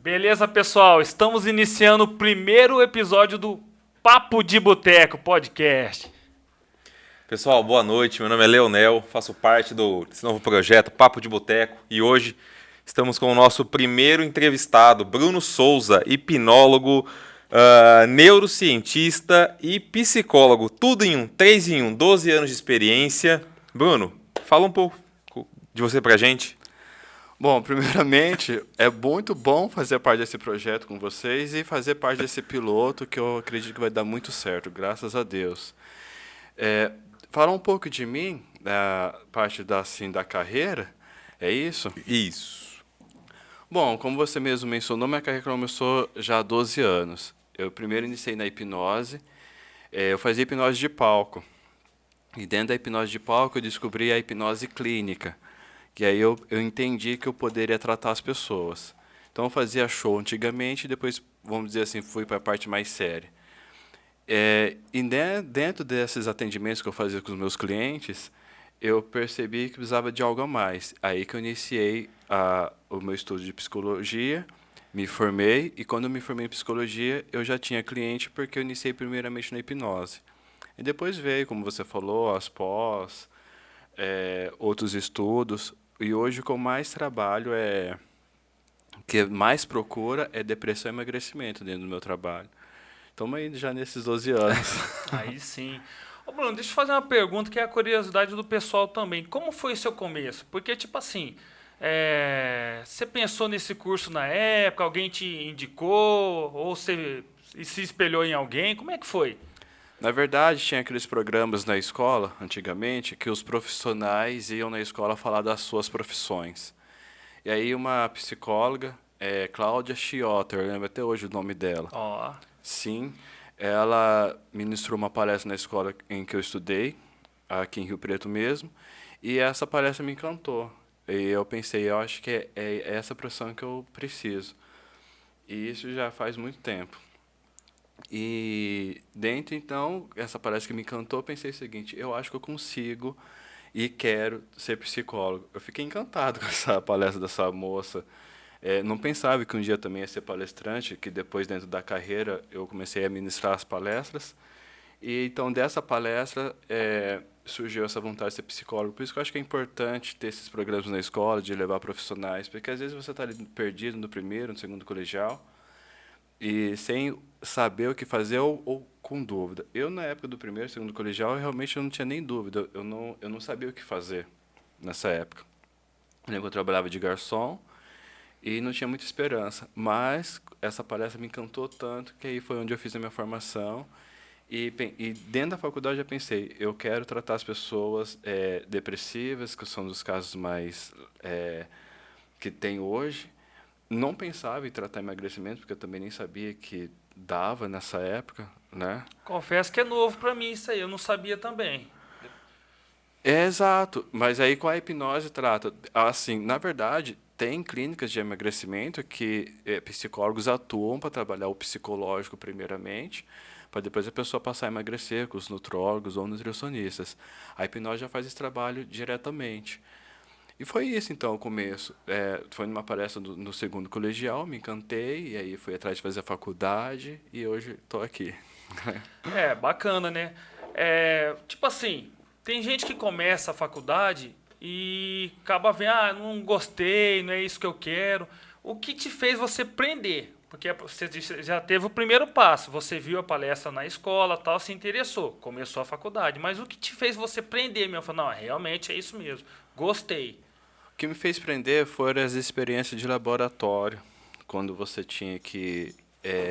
Beleza, pessoal? Estamos iniciando o primeiro episódio do Papo de Boteco Podcast. Pessoal, boa noite. Meu nome é Leonel, faço parte desse novo projeto Papo de Boteco e hoje estamos com o nosso primeiro entrevistado, Bruno Souza, hipnólogo, neurocientista e psicólogo. Tudo em um, 3 em 1, 12 anos de experiência. Bruno, fala um pouco de você pra gente. Bom, primeiramente, é muito bom fazer parte desse projeto com vocês e fazer parte desse piloto que eu acredito que vai dar muito certo, graças a Deus. Falar um pouco de mim, da parte da carreira, é isso? Isso. Bom, como você mesmo mencionou, minha carreira começou já há 12 anos. Eu primeiro iniciei na hipnose, eu fazia hipnose de palco. E dentro da hipnose de palco eu descobri a hipnose clínica. Que aí eu entendi que eu poderia tratar as pessoas. Então eu fazia show antigamente e depois, vamos dizer assim, fui para a parte mais séria. Dentro desses atendimentos que eu fazia com os meus clientes, eu percebi que precisava de algo a mais. Aí que eu iniciei o meu estudo de psicologia, me formei, e quando eu me formei em psicologia, eu já tinha cliente porque eu iniciei primeiramente na hipnose. E depois veio, como você falou, as pós, outros estudos. E hoje o que eu mais trabalho o que mais procura é depressão e emagrecimento dentro do meu trabalho. Estamos aí já nesses 12 anos. Aí sim. Ô Bruno, deixa eu fazer uma pergunta que é a curiosidade do pessoal também. Como foi o seu começo? Porque, tipo assim, você pensou nesse curso na época, alguém te indicou, ou você se espelhou em alguém? Como é que foi? Na verdade, tinha aqueles programas na escola, antigamente, que os profissionais iam na escola falar das suas profissões. E aí uma psicóloga, Cláudia Schiotter, eu lembro até hoje o nome dela. Ó, Sim, ela ministrou uma palestra na escola em que eu estudei, aqui em Rio Preto mesmo, e essa palestra me encantou. E eu pensei, eu acho que é essa profissão que eu preciso. E isso já faz muito tempo. E dentro, então, essa palestra que me encantou, eu pensei o seguinte, eu acho que eu consigo e quero ser psicólogo. Eu fiquei encantado com essa palestra dessa moça. Não pensava que um dia também ia ser palestrante, que depois, dentro da carreira, eu comecei a ministrar as palestras. E então, dessa palestra, surgiu essa vontade de ser psicólogo. Por isso que eu acho que é importante ter esses programas na escola, de levar profissionais, porque às vezes você está ali perdido no primeiro, no segundo colegial, e sem saber o que fazer ou com dúvida. Eu, na época do primeiro, segundo colegial, eu realmente não tinha nem dúvida. Eu não sabia o que fazer nessa época. Eu lembro que eu trabalhava de garçom e não tinha muita esperança. Mas essa palestra me encantou tanto que aí foi onde eu fiz a minha formação. E dentro da faculdade eu já pensei, eu quero tratar as pessoas depressivas, que são dos casos mais que tem hoje. Não pensava em tratar emagrecimento, porque eu também nem sabia que dava nessa época, né? confesso que é novo pra mim isso aí, eu não sabia também. É exato, mas aí com a hipnose trata. Assim, na verdade, tem clínicas de emagrecimento que psicólogos atuam para trabalhar o psicológico primeiramente, para depois a pessoa passar a emagrecer com os nutrólogos ou nutricionistas. A hipnose já faz esse trabalho diretamente. E foi isso, então, o começo. Foi numa palestra no segundo colegial, me encantei, e aí fui atrás de fazer a faculdade, e hoje estou aqui. É, bacana, né? Tipo assim, tem gente que começa a faculdade e acaba vendo, não gostei, não é isso que eu quero. O que te fez você prender? Porque você já teve o primeiro passo, você viu a palestra na escola, tal, se interessou, começou a faculdade. Mas o que te fez você prender mesmo? Falei, não, realmente é isso mesmo, gostei. O que me fez prender foram as experiências de laboratório, quando você tinha que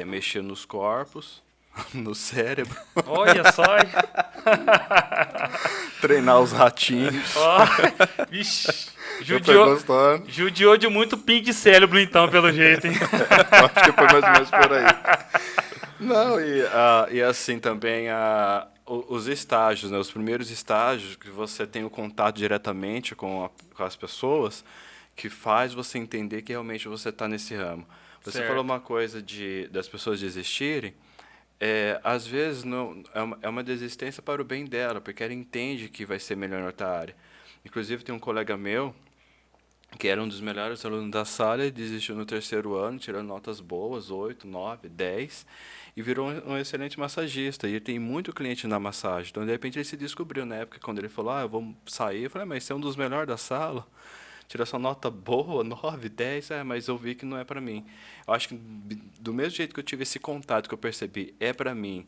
mexer nos corpos, no cérebro, Olha só, hein? treinar os ratinhos. Ó, vixe, Eu fui judiou, gostando. judiou de muito pink cérebro então, pelo jeito, hein? Acho que foi mais ou menos por aí. Não, e assim também os estágios, né? Os primeiros estágios que você tem o contato diretamente com as pessoas, que faz você entender que realmente você está nesse ramo. Você Certo. falou uma coisa das pessoas desistirem, às vezes não, é uma desistência para o bem dela, porque ela entende que vai ser melhor na outra área. Inclusive tem um colega meu que era um dos melhores alunos da sala, ele desistiu no terceiro ano, tirando notas boas, 8, 9, 10, e virou um excelente massagista. E ele tem muito cliente na massagem. Então, de repente, ele se descobriu na época, quando ele falou, eu vou sair. Eu falei, mas você é um dos melhores da sala? Tira sua nota boa, 9, 10, mas eu vi que não é para mim. Eu acho que do mesmo jeito que eu tive esse contato, que eu percebi, é para mim,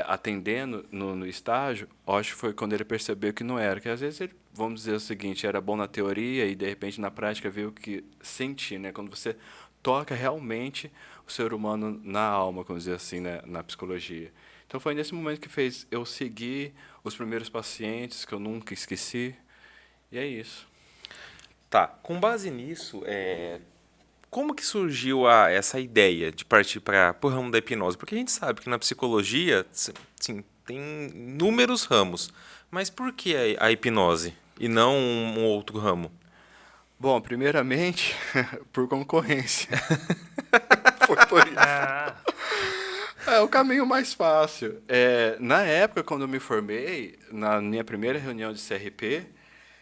atendendo no estágio, acho que foi quando ele percebeu que não era. Que às vezes ele, vamos dizer o seguinte, era bom na teoria e de repente na prática veio que sentir, né? Quando você toca realmente o ser humano na alma, vamos dizer assim, né? Na psicologia. Então foi nesse momento que fez eu seguir os primeiros pacientes que eu nunca esqueci. E é isso. Tá, com base nisso, como que surgiu essa ideia de partir para o ramo da hipnose? Porque a gente sabe que na psicologia, sim, tem inúmeros ramos, mas por que a hipnose e não um outro ramo? Bom, primeiramente, por concorrência. Foi por isso. Ah, É o caminho mais fácil. Na época, quando eu me formei, na minha primeira reunião de CRP,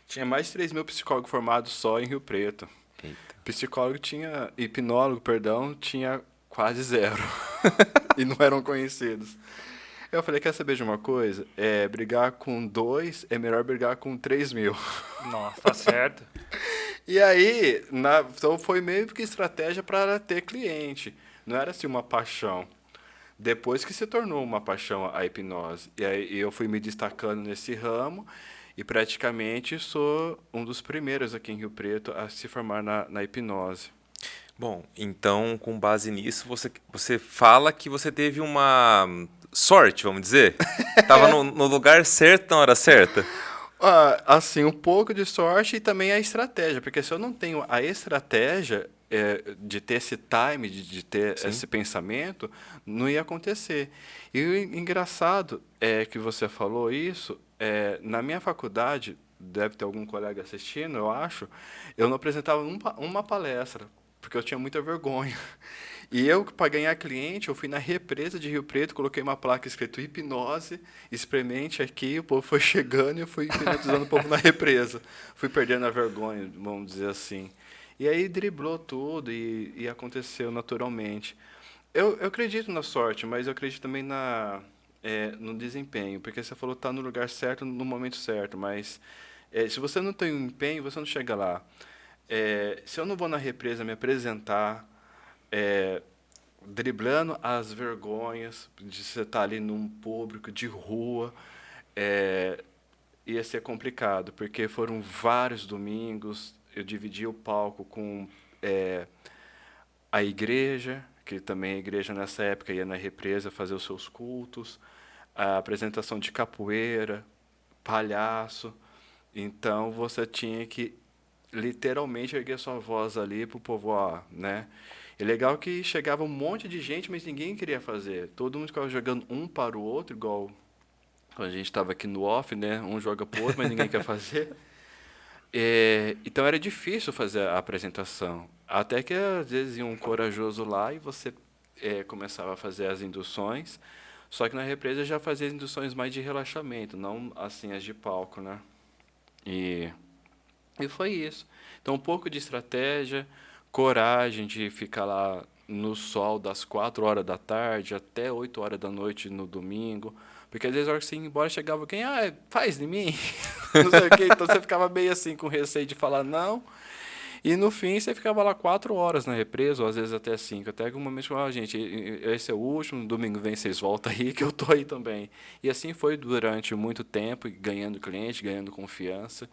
tinha mais de 3 mil psicólogos formados só em Rio Preto. Hipnólogo, perdão, tinha quase zero. E não eram conhecidos. Eu falei, quer saber de uma coisa? Brigar com 2 é melhor brigar com 3 mil. nossa, tá certo. E aí, então foi meio que estratégia para ter cliente. Não era assim uma paixão. Depois que se tornou uma paixão a hipnose. E aí eu fui me destacando nesse ramo e praticamente sou um dos primeiros aqui em Rio Preto a se formar na hipnose. Bom, então, com base nisso, você fala que você teve uma sorte, vamos dizer? Estava no lugar certo na hora certa? Assim, um pouco de sorte e também a estratégia, porque se eu não tenho a estratégia de ter esse time, de ter Sim. esse pensamento, não ia acontecer. E o engraçado é que você falou isso, na minha faculdade, deve ter algum colega assistindo, eu acho, eu não apresentava uma palestra, porque eu tinha muita vergonha. E eu, para ganhar cliente, eu fui na represa de Rio Preto, coloquei uma placa escrito hipnose, experimente aqui, o povo foi chegando e eu fui hipnotizando o povo na represa. Fui perdendo a vergonha, vamos dizer assim. E aí driblou tudo e aconteceu naturalmente. Eu acredito na sorte, mas eu acredito também no desempenho, porque você falou que está no lugar certo, no momento certo, mas se você não tem um empenho, você não chega lá. Se eu não vou na represa me apresentar, driblando as vergonhas de você estar ali num público de rua, ia ser complicado, porque foram vários domingos, eu dividi o palco com a igreja, que também a igreja nessa época ia na represa fazer os seus cultos, a apresentação de capoeira, palhaço, então você tinha que literalmente erguer sua voz ali pro povo, né? E legal que chegava um monte de gente, mas ninguém queria fazer. Todo mundo ficava jogando um para o outro, igual quando a gente estava aqui no off, né? Um joga pro outro, mas ninguém quer fazer. Então era difícil fazer a apresentação. Até que às vezes ia um corajoso lá e você começava a fazer as induções. Só que na represa já fazia as induções mais de relaxamento, não assim as de palco, né? E foi isso. Então, um pouco de estratégia, coragem de ficar lá no sol das 4 horas da tarde até 8 horas da noite no domingo. Porque às vezes, a hora que você ia embora, chegava alguém, faz de mim. Não sei o quê. Então, você ficava meio assim com receio de falar não. E no fim, você ficava lá 4 horas na represa, ou às vezes até 5. Até que um momento, gente, esse é o último, no domingo vem, vocês voltam aí, que eu tô aí também. E assim foi durante muito tempo, ganhando cliente, ganhando confiança.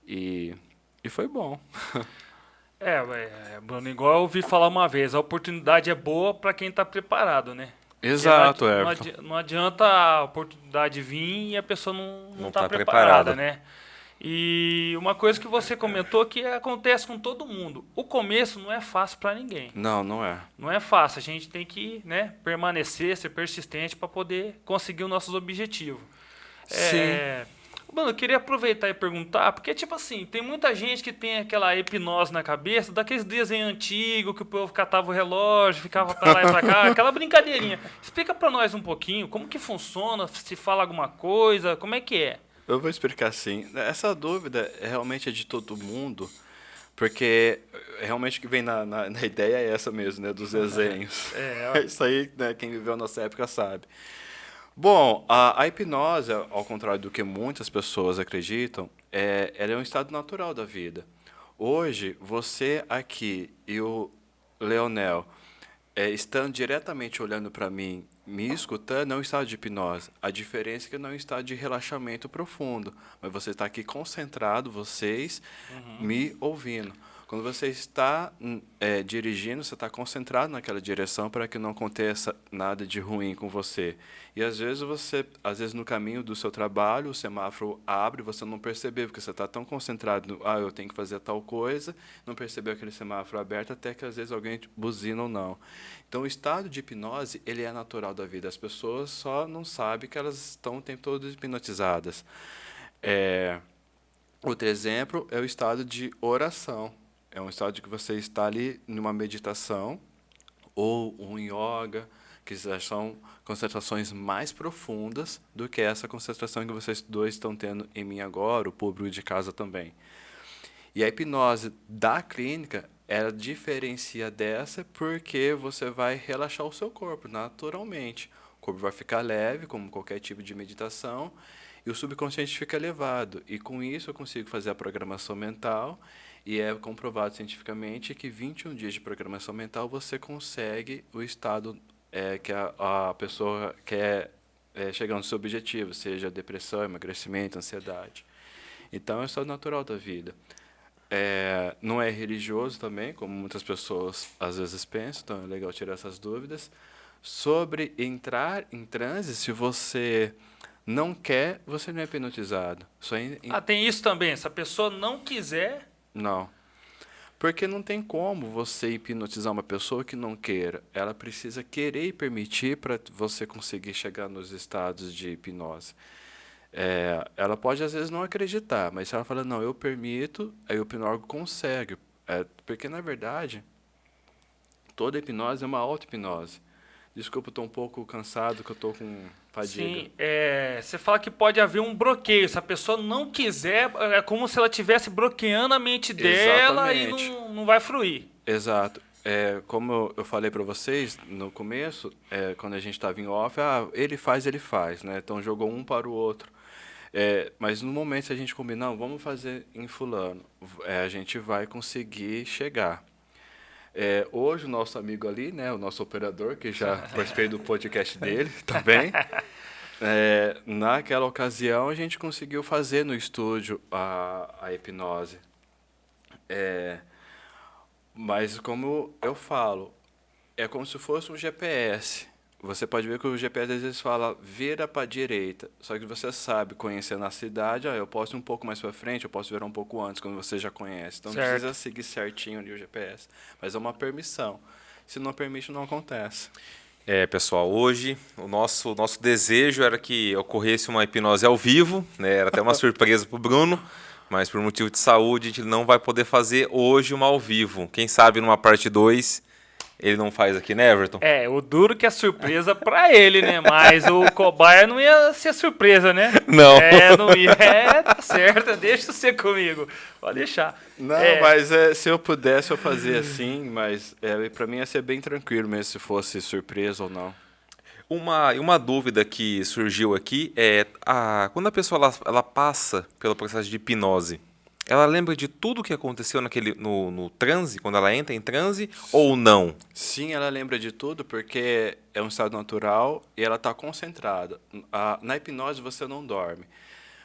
E foi bom. Bruno, igual eu ouvi falar uma vez, a oportunidade é boa para quem está preparado, né? Exato, Porque Everton. não adianta a oportunidade vir e a pessoa não tá tá preparada, preparado. né? E uma coisa que você comentou que acontece com todo mundo. O começo não é fácil para ninguém. Não, não é. Não é fácil. A gente tem que, né, permanecer, ser persistente para poder conseguir os nossos objetivos. Sim. Mano, eu queria aproveitar e perguntar, porque, tipo assim, tem muita gente que tem aquela hipnose na cabeça, daqueles desenhos antigos que o povo catava o relógio, ficava pra lá e pra cá, aquela brincadeirinha. Explica pra nós um pouquinho como que funciona, se fala alguma coisa, como é que é? Eu vou explicar assim. Essa dúvida realmente é de todo mundo, Porque realmente o que vem na ideia é essa mesmo, né? Dos desenhos. É isso aí, né? Quem viveu a nossa época sabe. Bom, a hipnose, ao contrário do que muitas pessoas acreditam, ela é um estado natural da vida. Hoje, você aqui e o Leonel, estando diretamente olhando para mim, me escutando, é um estado de hipnose. A diferença é que não é um estado de relaxamento profundo, mas você está aqui concentrado, vocês, me ouvindo. Quando você está dirigindo, você está concentrado naquela direção para que não aconteça nada de ruim com você. E às vezes no caminho do seu trabalho, o semáforo abre, você não percebeu, porque você está tão concentrado no, eu tenho que fazer tal coisa, não percebeu aquele semáforo aberto, até que às vezes alguém buzina ou não. Então, o estado de hipnose, ele é natural da vida. As pessoas só não sabem que elas estão o tempo todo hipnotizadas. Outro exemplo é o estado de oração. É um estado de que você está ali numa meditação ou um yoga, que já são concentrações mais profundas do que essa concentração que vocês dois estão tendo em mim agora, o público de casa também. E a hipnose da clínica, ela diferencia dessa porque você vai relaxar o seu corpo naturalmente. O corpo vai ficar leve, como qualquer tipo de meditação, e o subconsciente fica elevado. E com isso eu consigo fazer a programação mental, e é comprovado cientificamente que 21 dias de programação mental você consegue o estado que a pessoa quer chegar no seu objetivo, seja depressão, emagrecimento, ansiedade. Então é o estado natural da vida. Não é religioso também, como muitas pessoas às vezes pensam, então é legal tirar essas dúvidas. Sobre entrar em transe, se você não quer, você não é hipnotizado. Tem isso também. Se a pessoa não quiser... Não. Porque não tem como você hipnotizar uma pessoa que não queira. Ela precisa querer e permitir para você conseguir chegar nos estados de hipnose. Ela pode, às vezes, não acreditar, mas se ela fala, não, eu permito, aí o hipnólogo consegue. Porque, na verdade, toda hipnose é uma auto-hipnose. Desculpa, eu estou um pouco cansado, que eu estou com fadiga. Sim, você fala que pode haver um bloqueio. Se a pessoa não quiser, é como se ela estivesse bloqueando a mente dela. Exatamente. E não vai fluir. Exato. Como eu falei para vocês no começo, quando a gente estava em off, ele faz, né? Então jogou um para o outro. Mas no momento, se a gente combinar, não, vamos fazer em fulano, a gente vai conseguir chegar. Hoje o nosso amigo ali, né, o nosso operador, que já participei do podcast dele também, naquela ocasião a gente conseguiu fazer no estúdio a hipnose. Mas como eu falo, é como se fosse um GPS. Você pode ver que o GPS às vezes fala, vira para a direita. Só que você sabe, conhecendo a cidade, eu posso ir um pouco mais para frente, eu posso virar um pouco antes, quando você já conhece. Então não precisa seguir certinho ali o GPS. Mas é uma permissão. Se não permite, não acontece. Pessoal, hoje o nosso desejo era que ocorresse uma hipnose ao vivo, né? Era até uma surpresa para o Bruno, mas por motivo de saúde a gente não vai poder fazer hoje uma ao vivo. Quem sabe numa parte 2 ele não faz aqui, né, Everton? O duro que é surpresa pra ele, né? Mas o cobaia não ia ser surpresa, né? Não. Não ia. Tá certo, deixa você comigo. Pode deixar. Não, mas se eu pudesse, eu fazia assim, mas pra mim ia ser bem tranquilo mesmo se fosse surpresa ou não. Uma dúvida que surgiu aqui quando a pessoa ela passa pelo processo de hipnose, ela lembra de tudo o que aconteceu no transe, quando ela entra em transe, ou não? Sim, ela lembra de tudo porque é um estado natural e ela está concentrada. Na hipnose você não dorme.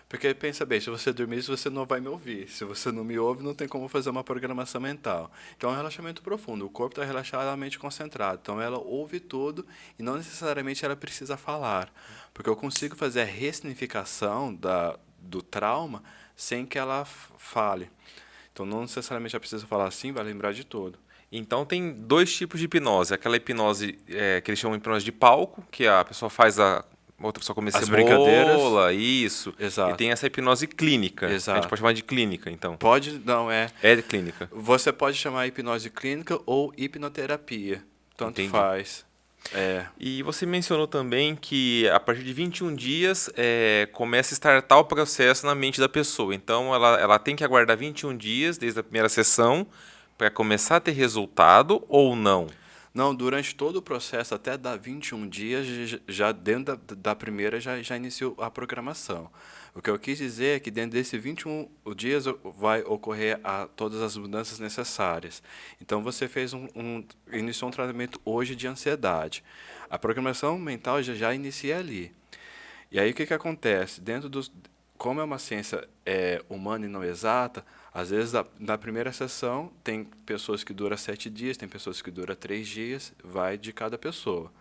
Porque pensa bem, se você dormir, você não vai me ouvir. Se você não me ouve, não tem como fazer uma programação mental. Então é um relaxamento profundo. O corpo está relaxadamente concentrado. Então ela ouve tudo e não necessariamente ela precisa falar. Porque eu consigo fazer a ressignificação do trauma sem que ela fale. Então não necessariamente ela precisa falar assim, vai lembrar de tudo. Então tem dois tipos de hipnose. Aquela hipnose que eles chamam de hipnose de palco, que a pessoa faz outra pessoa comer As cebola, brincadeiras. isso. Exato. E tem essa hipnose clínica. Exato. A gente pode chamar de clínica, então. Pode, não, É clínica. Você pode chamar hipnose clínica ou hipnoterapia. Tanto Entendi. faz. E você mencionou também que a partir de 21 dias começa a startar o processo na mente da pessoa. Então, ela tem que aguardar 21 dias desde a primeira sessão para começar a ter resultado ou não? Não, durante todo o processo, até dar 21 dias, já dentro da primeira já iniciou a programação. O que eu quis dizer é que dentro desses 21 dias vai ocorrer todas as mudanças necessárias. Então, você iniciou um tratamento hoje de ansiedade. A programação mental já inicia ali. E aí o que acontece? Como é uma ciência humana e não exata, às vezes na primeira sessão tem pessoas que duram 7 dias, tem pessoas que duram 3 dias, vai de cada pessoa.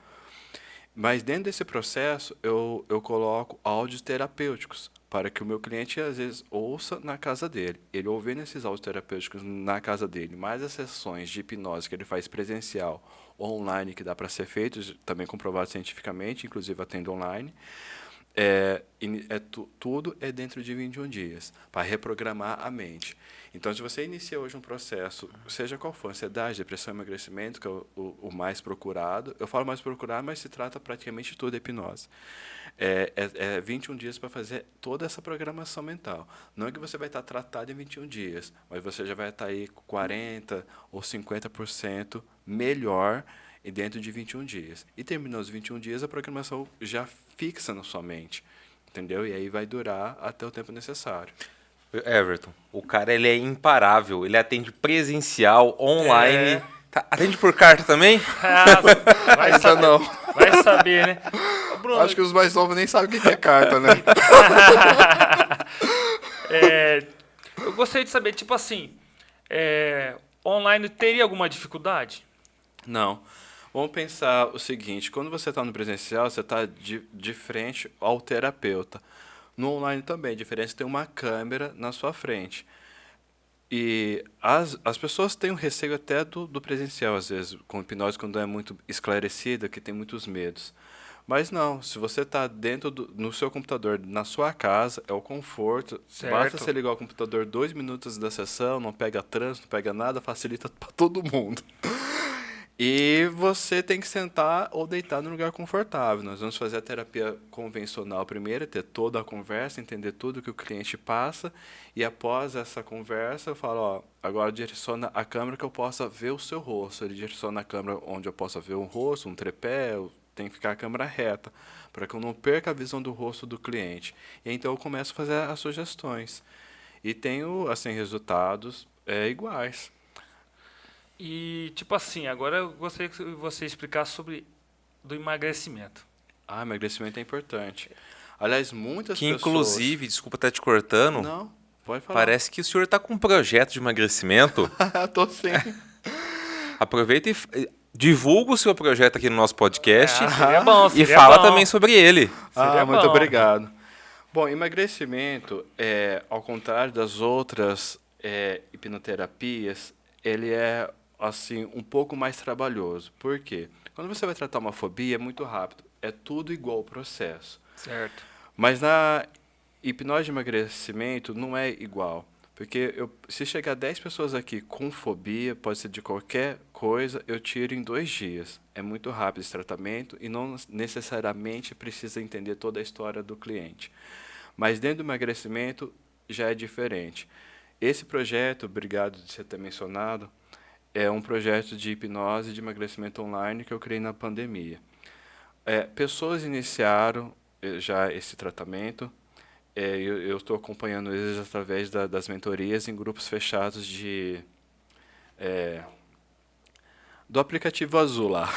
Mas dentro desse processo eu coloco áudios terapêuticos para que o meu cliente às vezes ouça na casa dele. Ele ouvindo esses áudios terapêuticos na casa dele, mais as sessões de hipnose que ele faz presencial ou online que dá para ser feito, também comprovado cientificamente, inclusive atendo online. Tudo é dentro de 21 dias, para reprogramar a mente. Então, se você inicia hoje um processo, seja qual for, ansiedade, depressão, emagrecimento, que é o mais procurado, eu falo mais procurado, mas se trata praticamente tudo de hipnose. 21 dias para fazer toda essa programação mental. Não é que você vai estar tratado em 21 dias, mas você já vai estar aí 40% ou 50% melhor e dentro de 21 dias. E terminou os 21 dias, a programação já fixa na sua mente, entendeu? E aí vai durar até o tempo necessário. Everton, o cara ele é imparável, ele atende presencial, online, atende por carta também? Vai Ainda saber, não. vai saber, né? Ô, Bruno, Acho que os mais novos nem sabem o que é carta, né? eu gostaria de saber, tipo assim, online teria alguma dificuldade? Não. Vamos pensar o seguinte, quando você está no presencial, você está de frente ao terapeuta. No online também, a diferença é que tem uma câmera na sua frente. E as pessoas têm um receio até do presencial, às vezes, com hipnose, quando é muito esclarecida, que tem muitos medos. Mas não, se você está no seu computador, na sua casa, é o conforto. Certo. Basta você ligar o computador 2 minutos da sessão, não pega trânsito, não pega nada, facilita para todo mundo. E você tem que sentar ou deitar num lugar confortável. Nós vamos fazer a terapia convencional primeiro, ter toda a conversa, entender tudo que o cliente passa. E após essa conversa, eu falo, ó, agora direciona a câmera que eu possa ver o seu rosto. Ele direciona a câmera onde eu possa ver um rosto, um tripé, tem que ficar a câmera reta, para que eu não perca a visão do rosto do cliente. E então eu começo a fazer as sugestões. E tenho, assim, resultados iguais. E, tipo assim, agora eu gostaria que você explicasse sobre do emagrecimento. Emagrecimento é importante. Aliás, muitas Que pessoas... inclusive, desculpa estar te cortando, Não, pode falar. parece que o senhor está com um projeto de emagrecimento. Tô sim. Aproveita e divulga o seu projeto aqui no nosso podcast Seria bom, e seria fala bom. também sobre ele. Seria Muito bom. obrigado. Bom, emagrecimento, ao contrário das outras hipnoterapias, ele é assim um pouco mais trabalhoso. Por quê? Quando você vai tratar uma fobia, é muito rápido. É tudo igual o processo. Certo. Mas na hipnose de emagrecimento não é igual. Porque se chegar 10 pessoas aqui com fobia, pode ser de qualquer coisa, eu tiro em 2 dias. É muito rápido esse tratamento e não necessariamente precisa entender toda a história do cliente. Mas dentro do emagrecimento já é diferente. Esse projeto, obrigado de você ter mencionado, é um projeto de hipnose e de emagrecimento online que eu criei na pandemia. Pessoas iniciaram já esse tratamento. Eu estou acompanhando eles através das mentorias em grupos fechados do aplicativo azul lá.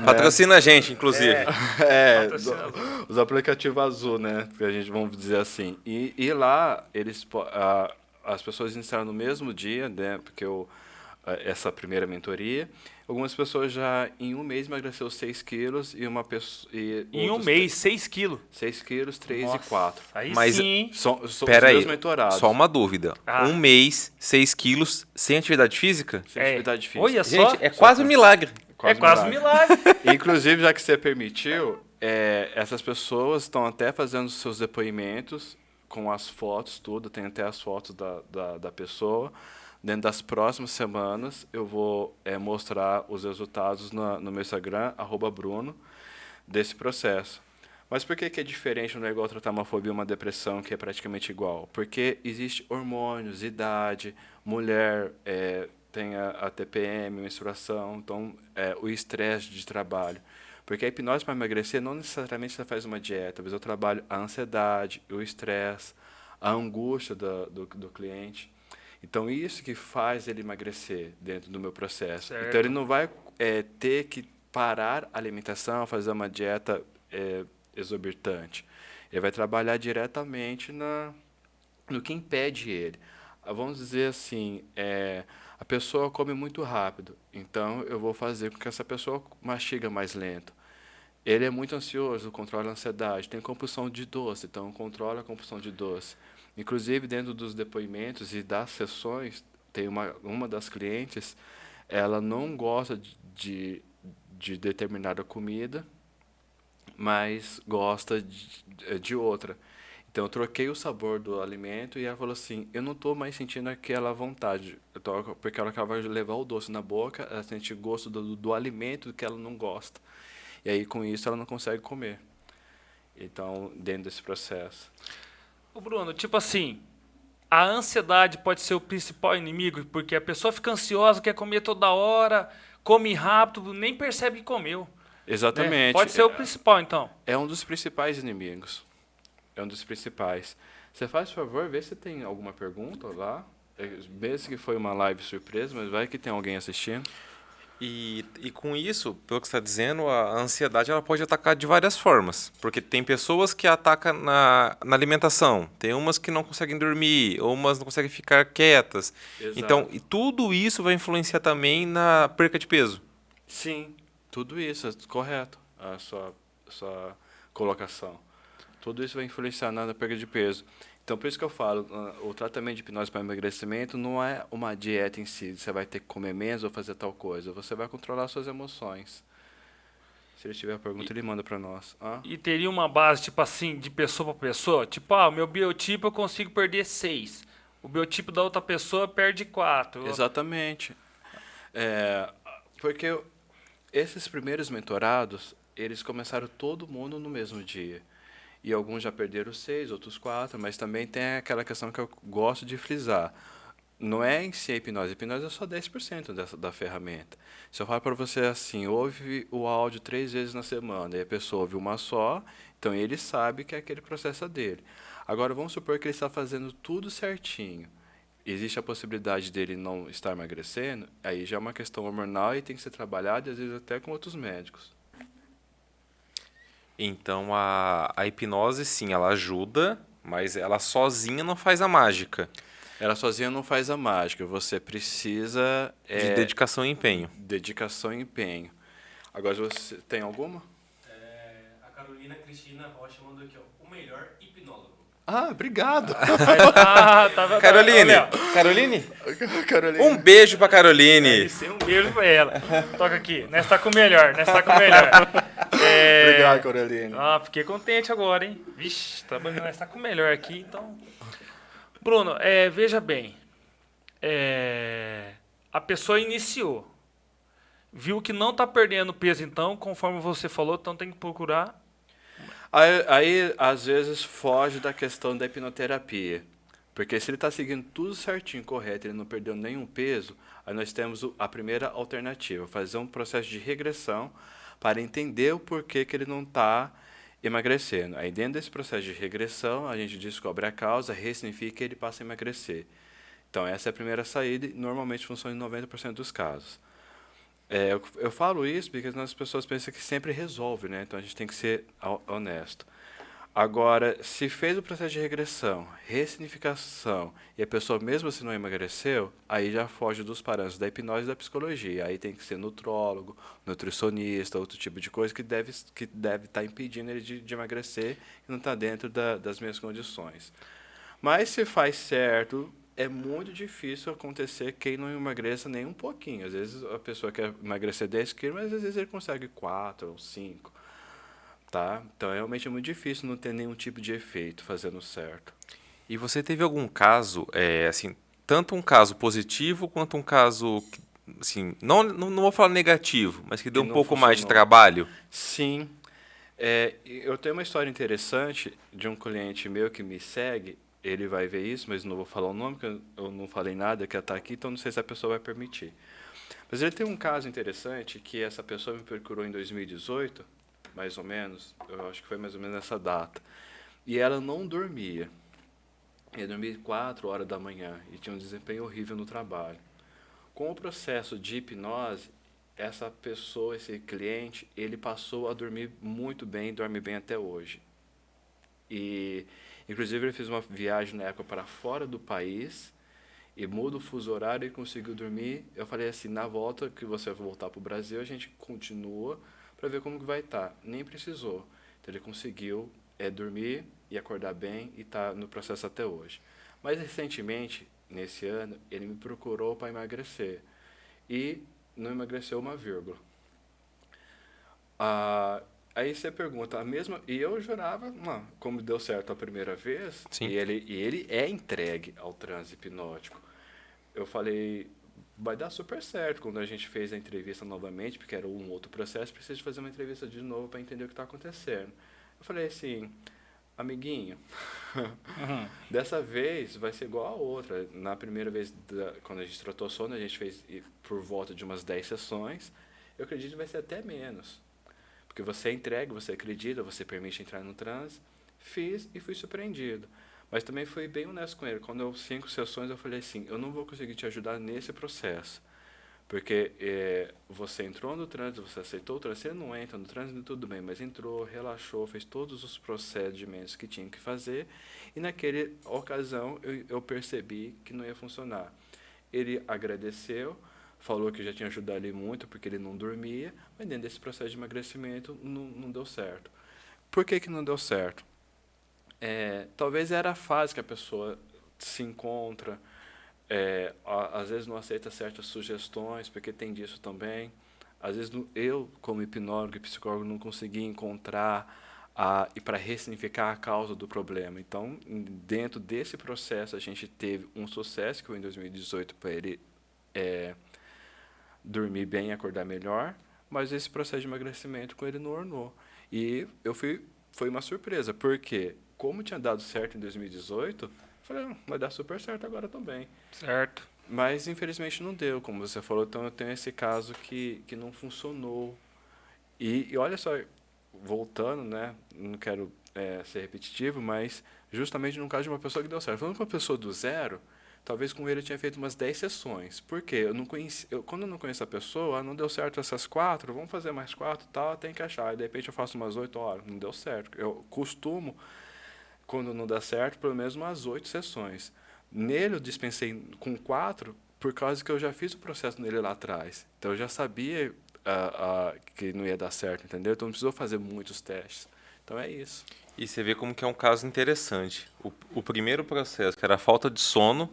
Patrocina a gente, inclusive. Os aplicativos azul, né? Que a gente vamos dizer assim. E lá as pessoas iniciaram no mesmo dia, né? Porque essa primeira mentoria. Algumas pessoas já em um mês emagreceu 6 quilos e uma pessoa. Em um mês, 6 quilos. 6 quilos, 3 Nossa, e 4. Aí Mas- sim. São Pera os aí, meus mentorados. só uma dúvida. Ah. Um mês, 6 quilos, sem atividade física? Sem atividade física. Olha só. Gente, é quase um milagre. É quase um milagre. Inclusive, já que você permitiu, essas pessoas estão até fazendo seus depoimentos com as fotos, tudo, tem até as fotos da pessoa Dentro das próximas semanas, eu vou mostrar os resultados no meu Instagram, @Bruno, desse processo. Mas por que que é diferente, não é igual tratar uma fobia ou uma depressão, que é praticamente igual? Porque existe hormônios, idade, mulher tem a TPM, menstruação, então o estresse de trabalho. Porque a hipnose para emagrecer não necessariamente você faz uma dieta, mas eu trabalho a ansiedade, o estresse, a angústia do cliente. Então, isso que faz ele emagrecer dentro do meu processo. Então, ele Certo. não vai ter que parar a alimentação, fazer uma dieta exorbitante. Ele vai trabalhar diretamente no que impede ele. Vamos dizer assim, a pessoa come muito rápido, então eu vou fazer com que essa pessoa mastiga mais lento. Ele é muito ansioso, controla a ansiedade, tem compulsão de doce, então controla a compulsão de doce. Inclusive, dentro dos depoimentos e das sessões, tem uma das clientes, ela não gosta de determinada comida, mas gosta de outra. Então, eu troquei o sabor do alimento e ela falou assim: eu não estou mais sentindo aquela vontade. Porque ela acaba de levar o doce na boca, ela sente gosto do alimento que ela não gosta. E aí, com isso, ela não consegue comer. Então, dentro desse processo. Ô, Bruno, tipo assim, a ansiedade pode ser o principal inimigo, porque a pessoa fica ansiosa, quer comer toda hora, come rápido, nem percebe que comeu, né? Exatamente. Pode ser o principal, então. É um dos principais inimigos. É um dos principais. Você faz favor, vê se tem alguma pergunta lá. Mesmo que foi uma live surpresa, mas vai que tem alguém assistindo. E com isso, pelo que você está dizendo, a ansiedade ela pode atacar de várias formas. Porque tem pessoas que atacam na alimentação, tem umas que não conseguem dormir, ou umas não conseguem ficar quietas. Então, Exato. e tudo isso vai influenciar também na perca de peso. Sim, tudo isso é correto, a sua colocação. Tudo isso vai influenciar na perda de peso. Então, por isso que eu falo, o tratamento de hipnose para emagrecimento não é uma dieta em si, você vai ter que comer menos ou fazer tal coisa. Você vai controlar suas emoções. Se ele tiver pergunta, ele manda para nós. Ah? E teria uma base, tipo assim, de pessoa para pessoa? Tipo, o meu biotipo eu consigo perder 6. O biotipo da outra pessoa perde 4. Exatamente. É, porque esses primeiros mentorados, eles começaram todo mundo no mesmo dia. E alguns já perderam 6, outros 4, mas também tem aquela questão que eu gosto de frisar. Não é em si a hipnose é só 10% da ferramenta. Se eu falar para você assim, ouve o áudio 3 vezes na semana e a pessoa ouve uma só, então ele sabe que aquele processo é dele. Agora vamos supor que ele está fazendo tudo certinho. Existe a possibilidade dele não estar emagrecendo, aí já é uma questão hormonal e tem que ser trabalhada, às vezes até com outros médicos. Então, a hipnose, sim, ela ajuda, mas ela sozinha não faz a mágica Ela sozinha não faz a mágica, você precisa de dedicação e empenho. dedicação e empenho. Agora, você tem alguma? A Carolina Cristina Rocha mandou aqui, ó. O melhor hipnólogo. Ah, obrigado. Caroline, Olha, Caroline, Carolina. um beijo pra Caroline. isso, um beijo pra ela. Toca aqui. Nós tá com o melhor, nós tá com o melhor. Obrigado, Carolina. Ah, fiquei contente agora, hein? Vixe, trabalhando, nós tá com o melhor aqui, então. Bruno, veja bem. A pessoa iniciou. Viu que não tá perdendo peso, então, conforme você falou, então tem que procurar. Aí, às vezes, foge da questão da hipnoterapia. Porque se ele está seguindo tudo certinho, correto, ele não perdeu nenhum peso, aí nós temos a primeira alternativa, fazer um processo de regressão para entender o porquê que ele não está emagrecendo. Aí, dentro desse processo de regressão, a gente descobre a causa, ressignifica e ele passa a emagrecer. Então, essa é a primeira saída e normalmente funciona em 90% dos casos. Eu falo isso porque as pessoas pensam que sempre resolve, né? Então a gente tem que ser honesto. Agora, se fez o processo de regressão, ressignificação, e a pessoa mesmo assim não emagreceu, aí já foge dos parâmetros da hipnose e da psicologia. Aí tem que ser nutrólogo, nutricionista, outro tipo de coisa que deve estar impedindo ele de emagrecer e não está dentro das minhas condições. Mas se faz certo, é muito difícil acontecer quem não emagreça nem um pouquinho. Às vezes a pessoa quer emagrecer 10 quilos, mas às vezes ele consegue 4 ou 5. Tá? Então realmente é muito difícil não ter nenhum tipo de efeito fazendo certo. E você teve algum caso, assim, tanto um caso positivo quanto um caso, assim, não vou falar negativo, mas que deu Que um não pouco mais de funcionou. trabalho? Sim. Eu tenho uma história interessante de um cliente meu que me segue. Ele vai ver isso, mas não vou falar o nome, porque eu não falei nada que está aqui, então não sei se a pessoa vai permitir. Mas ele tem um caso interessante que essa pessoa me procurou em 2018, mais ou menos, eu acho que foi mais ou menos nessa data. E ela não dormia. Ia dormir 4 horas da manhã e tinha um desempenho horrível no trabalho. Com o processo de hipnose, essa pessoa, esse cliente, ele passou a dormir muito bem, dorme bem até hoje. E, inclusive, ele fez uma viagem na época para fora do país e muda o fuso horário e conseguiu dormir. Eu falei assim, na volta que você vai voltar para o Brasil, a gente continua para ver como que vai estar. Nem precisou. Então, ele conseguiu dormir e acordar bem e está no processo até hoje. Mas, recentemente, nesse ano, ele me procurou para emagrecer. E não emagreceu uma vírgula. Aí você pergunta, a mesma. E eu jurava, como deu certo a primeira vez, Sim. e ele é entregue ao transe hipnótico. Eu falei, vai dar super certo. Quando a gente fez a entrevista novamente, porque era um outro processo, precisa fazer uma entrevista de novo para entender o que está acontecendo. Eu falei assim, amiguinho, dessa vez vai ser igual a outra. Na primeira vez, quando a gente tratou sono, a gente fez por volta de umas 10 sessões. Eu acredito que vai ser até menos. Porque você entrega, você acredita, você permite entrar no transe. Fiz e fui surpreendido. Mas também fui bem honesto com ele. Quando 5 sessões, eu falei assim, eu não vou conseguir te ajudar nesse processo. Porque você entrou no trânsito, você aceitou o trânsito, você não entra no trânsito, tudo bem, mas entrou, relaxou, fez todos os procedimentos que tinha que fazer, e naquela ocasião eu percebi que não ia funcionar. Ele agradeceu, falou que já tinha ajudado ele muito, porque ele não dormia, mas dentro desse processo de emagrecimento não deu certo. Por que não deu certo? Talvez era a fase que a pessoa se encontra, às vezes não aceita certas sugestões, porque tem disso também. Às vezes eu, como hipnólogo e psicólogo, não consegui encontrar e para ressignificar a causa do problema. Então, dentro desse processo, a gente teve um sucesso, que foi em 2018, para ele dormir bem e acordar melhor, mas esse processo de emagrecimento com ele não ornou. E foi uma surpresa, porque como tinha dado certo em 2018, falei, vai dar super certo agora também. Certo. Mas, infelizmente, não deu, como você falou. Então, eu tenho esse caso que não funcionou. E olha só, voltando, né? Não quero ser repetitivo, mas justamente no caso de uma pessoa que deu certo. Falando com uma pessoa do zero, talvez com ele eu tinha feito umas 10 sessões. Por quê? Quando eu não conheço a pessoa, não deu certo essas 4, vamos fazer mais 4 e tal, tem que achar. E, de repente, eu faço umas 8 horas. Não deu certo. Eu costumo, quando não dá certo, pelo menos umas 8 sessões. Nele eu dispensei com 4 por causa que eu já fiz o processo nele lá atrás. Então eu já sabia que não ia dar certo, entendeu? Então não precisou fazer muitos testes. Então é isso. E você vê como que é um caso interessante. O primeiro processo, que era a falta de sono,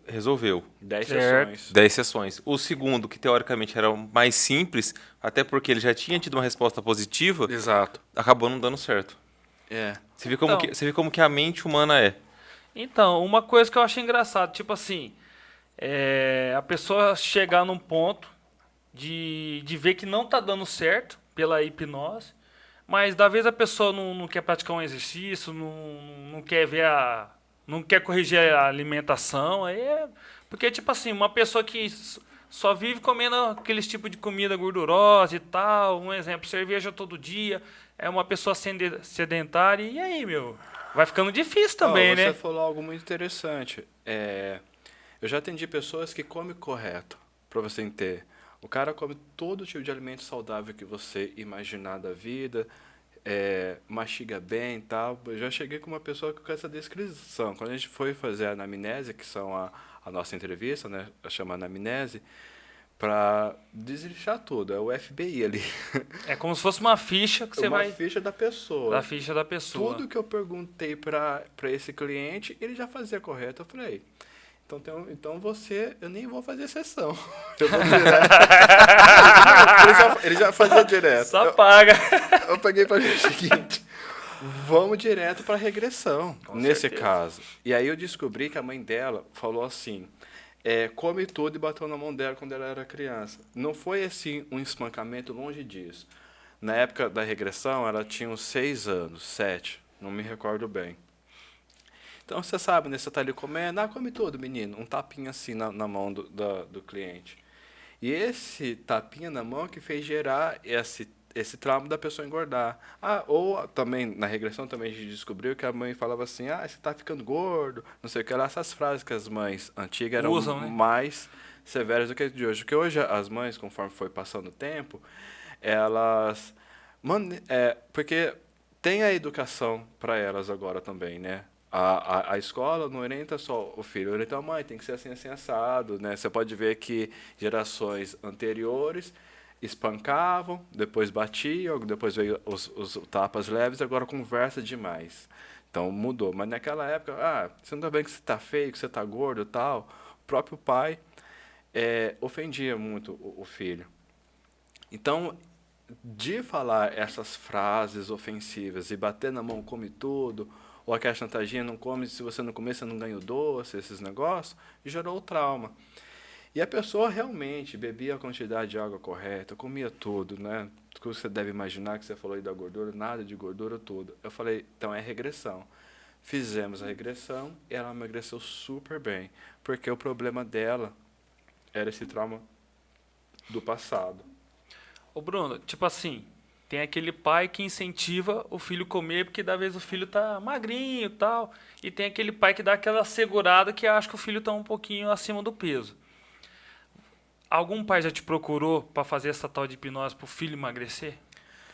resolveu. 10 Certo. sessões. 10 sessões. O segundo, que teoricamente era o mais simples, até porque ele já tinha tido uma resposta positiva, Exato. acabou não dando certo. Você vê como, Então. você vê como que a mente humana é. Então, uma coisa que eu achei engraçado, tipo assim, a pessoa chegar num ponto de ver que não tá dando certo pela hipnose, mas da vez a pessoa não quer praticar um exercício, não quer ver não quer corrigir a alimentação, porque tipo assim, uma pessoa que só vive comendo aqueles tipos de comida gordurosa e tal, um exemplo, cerveja todo dia, é uma pessoa sedentária, e aí, meu? Vai ficando difícil também, você né? falou algo muito interessante. Eu já atendi pessoas que comem correto, para você entender. O cara come todo tipo de alimento saudável que você imaginar da vida, mastiga bem e tal. Eu já cheguei com uma pessoa com essa descrição. Quando a gente foi fazer a anamnese, que são a nossa entrevista, né, chama anamnese, para deslixar tudo. É o FBI ali. É como se fosse uma ficha que você Uma vai... ficha da pessoa. Da ficha da pessoa. Tudo que eu perguntei para esse cliente, ele já fazia correto. Eu falei, então eu nem vou fazer sessão. Eu vou direto. ele já fazia direto. Só paga. Eu peguei para o seguinte, vamos direto para regressão, Com nesse certeza. caso. E aí eu descobri que a mãe dela falou assim, come tudo e bateu na mão dela quando ela era criança. Não foi assim um espancamento, longe disso. Na época da regressão, ela tinha uns 6 anos, 7, não me recordo bem. Então você sabe, né? Você tá ali comendo, come tudo, menino. Um tapinha assim na mão do cliente. E esse tapinha na mão que fez gerar esse trauma da pessoa engordar. Ou também, na regressão também a gente descobriu que a mãe falava assim, você tá ficando gordo, não sei o que lá. Essas frases que as mães antigas eram Usam, né? mais severas do que as de hoje. Porque hoje as mães, conforme foi passando o tempo, elas... porque tem a educação para elas agora também, né? A escola não orienta só o filho, orienta a mãe, tem que ser assim, assim, assado, né? Você pode ver que gerações anteriores espancavam, depois batiam, depois veio os tapas leves, agora conversa demais. Então mudou. Mas naquela época, você não tá vendo que você tá feio, que você tá gordo e tal? O próprio pai ofendia muito o filho. Então, de falar essas frases ofensivas e bater na mão, come tudo, ou aquela chantaginha, não come, se você não comer, você não ganha o doce, esses negócios, gerou o trauma. E a pessoa realmente bebia a quantidade de água correta, comia tudo, né? Tudo que você deve imaginar, que você falou aí da gordura, nada de gordura, tudo. Eu falei, então é regressão. Fizemos a regressão e ela emagreceu super bem, porque o problema dela era esse trauma do passado. Ô Bruno, tipo assim, tem aquele pai que incentiva o filho a comer porque da vez o filho tá magrinho e tal, e tem aquele pai que dá aquela segurada que acha que o filho tá um pouquinho acima do peso. Algum pai já te procurou para fazer essa tal de hipnose pro filho emagrecer?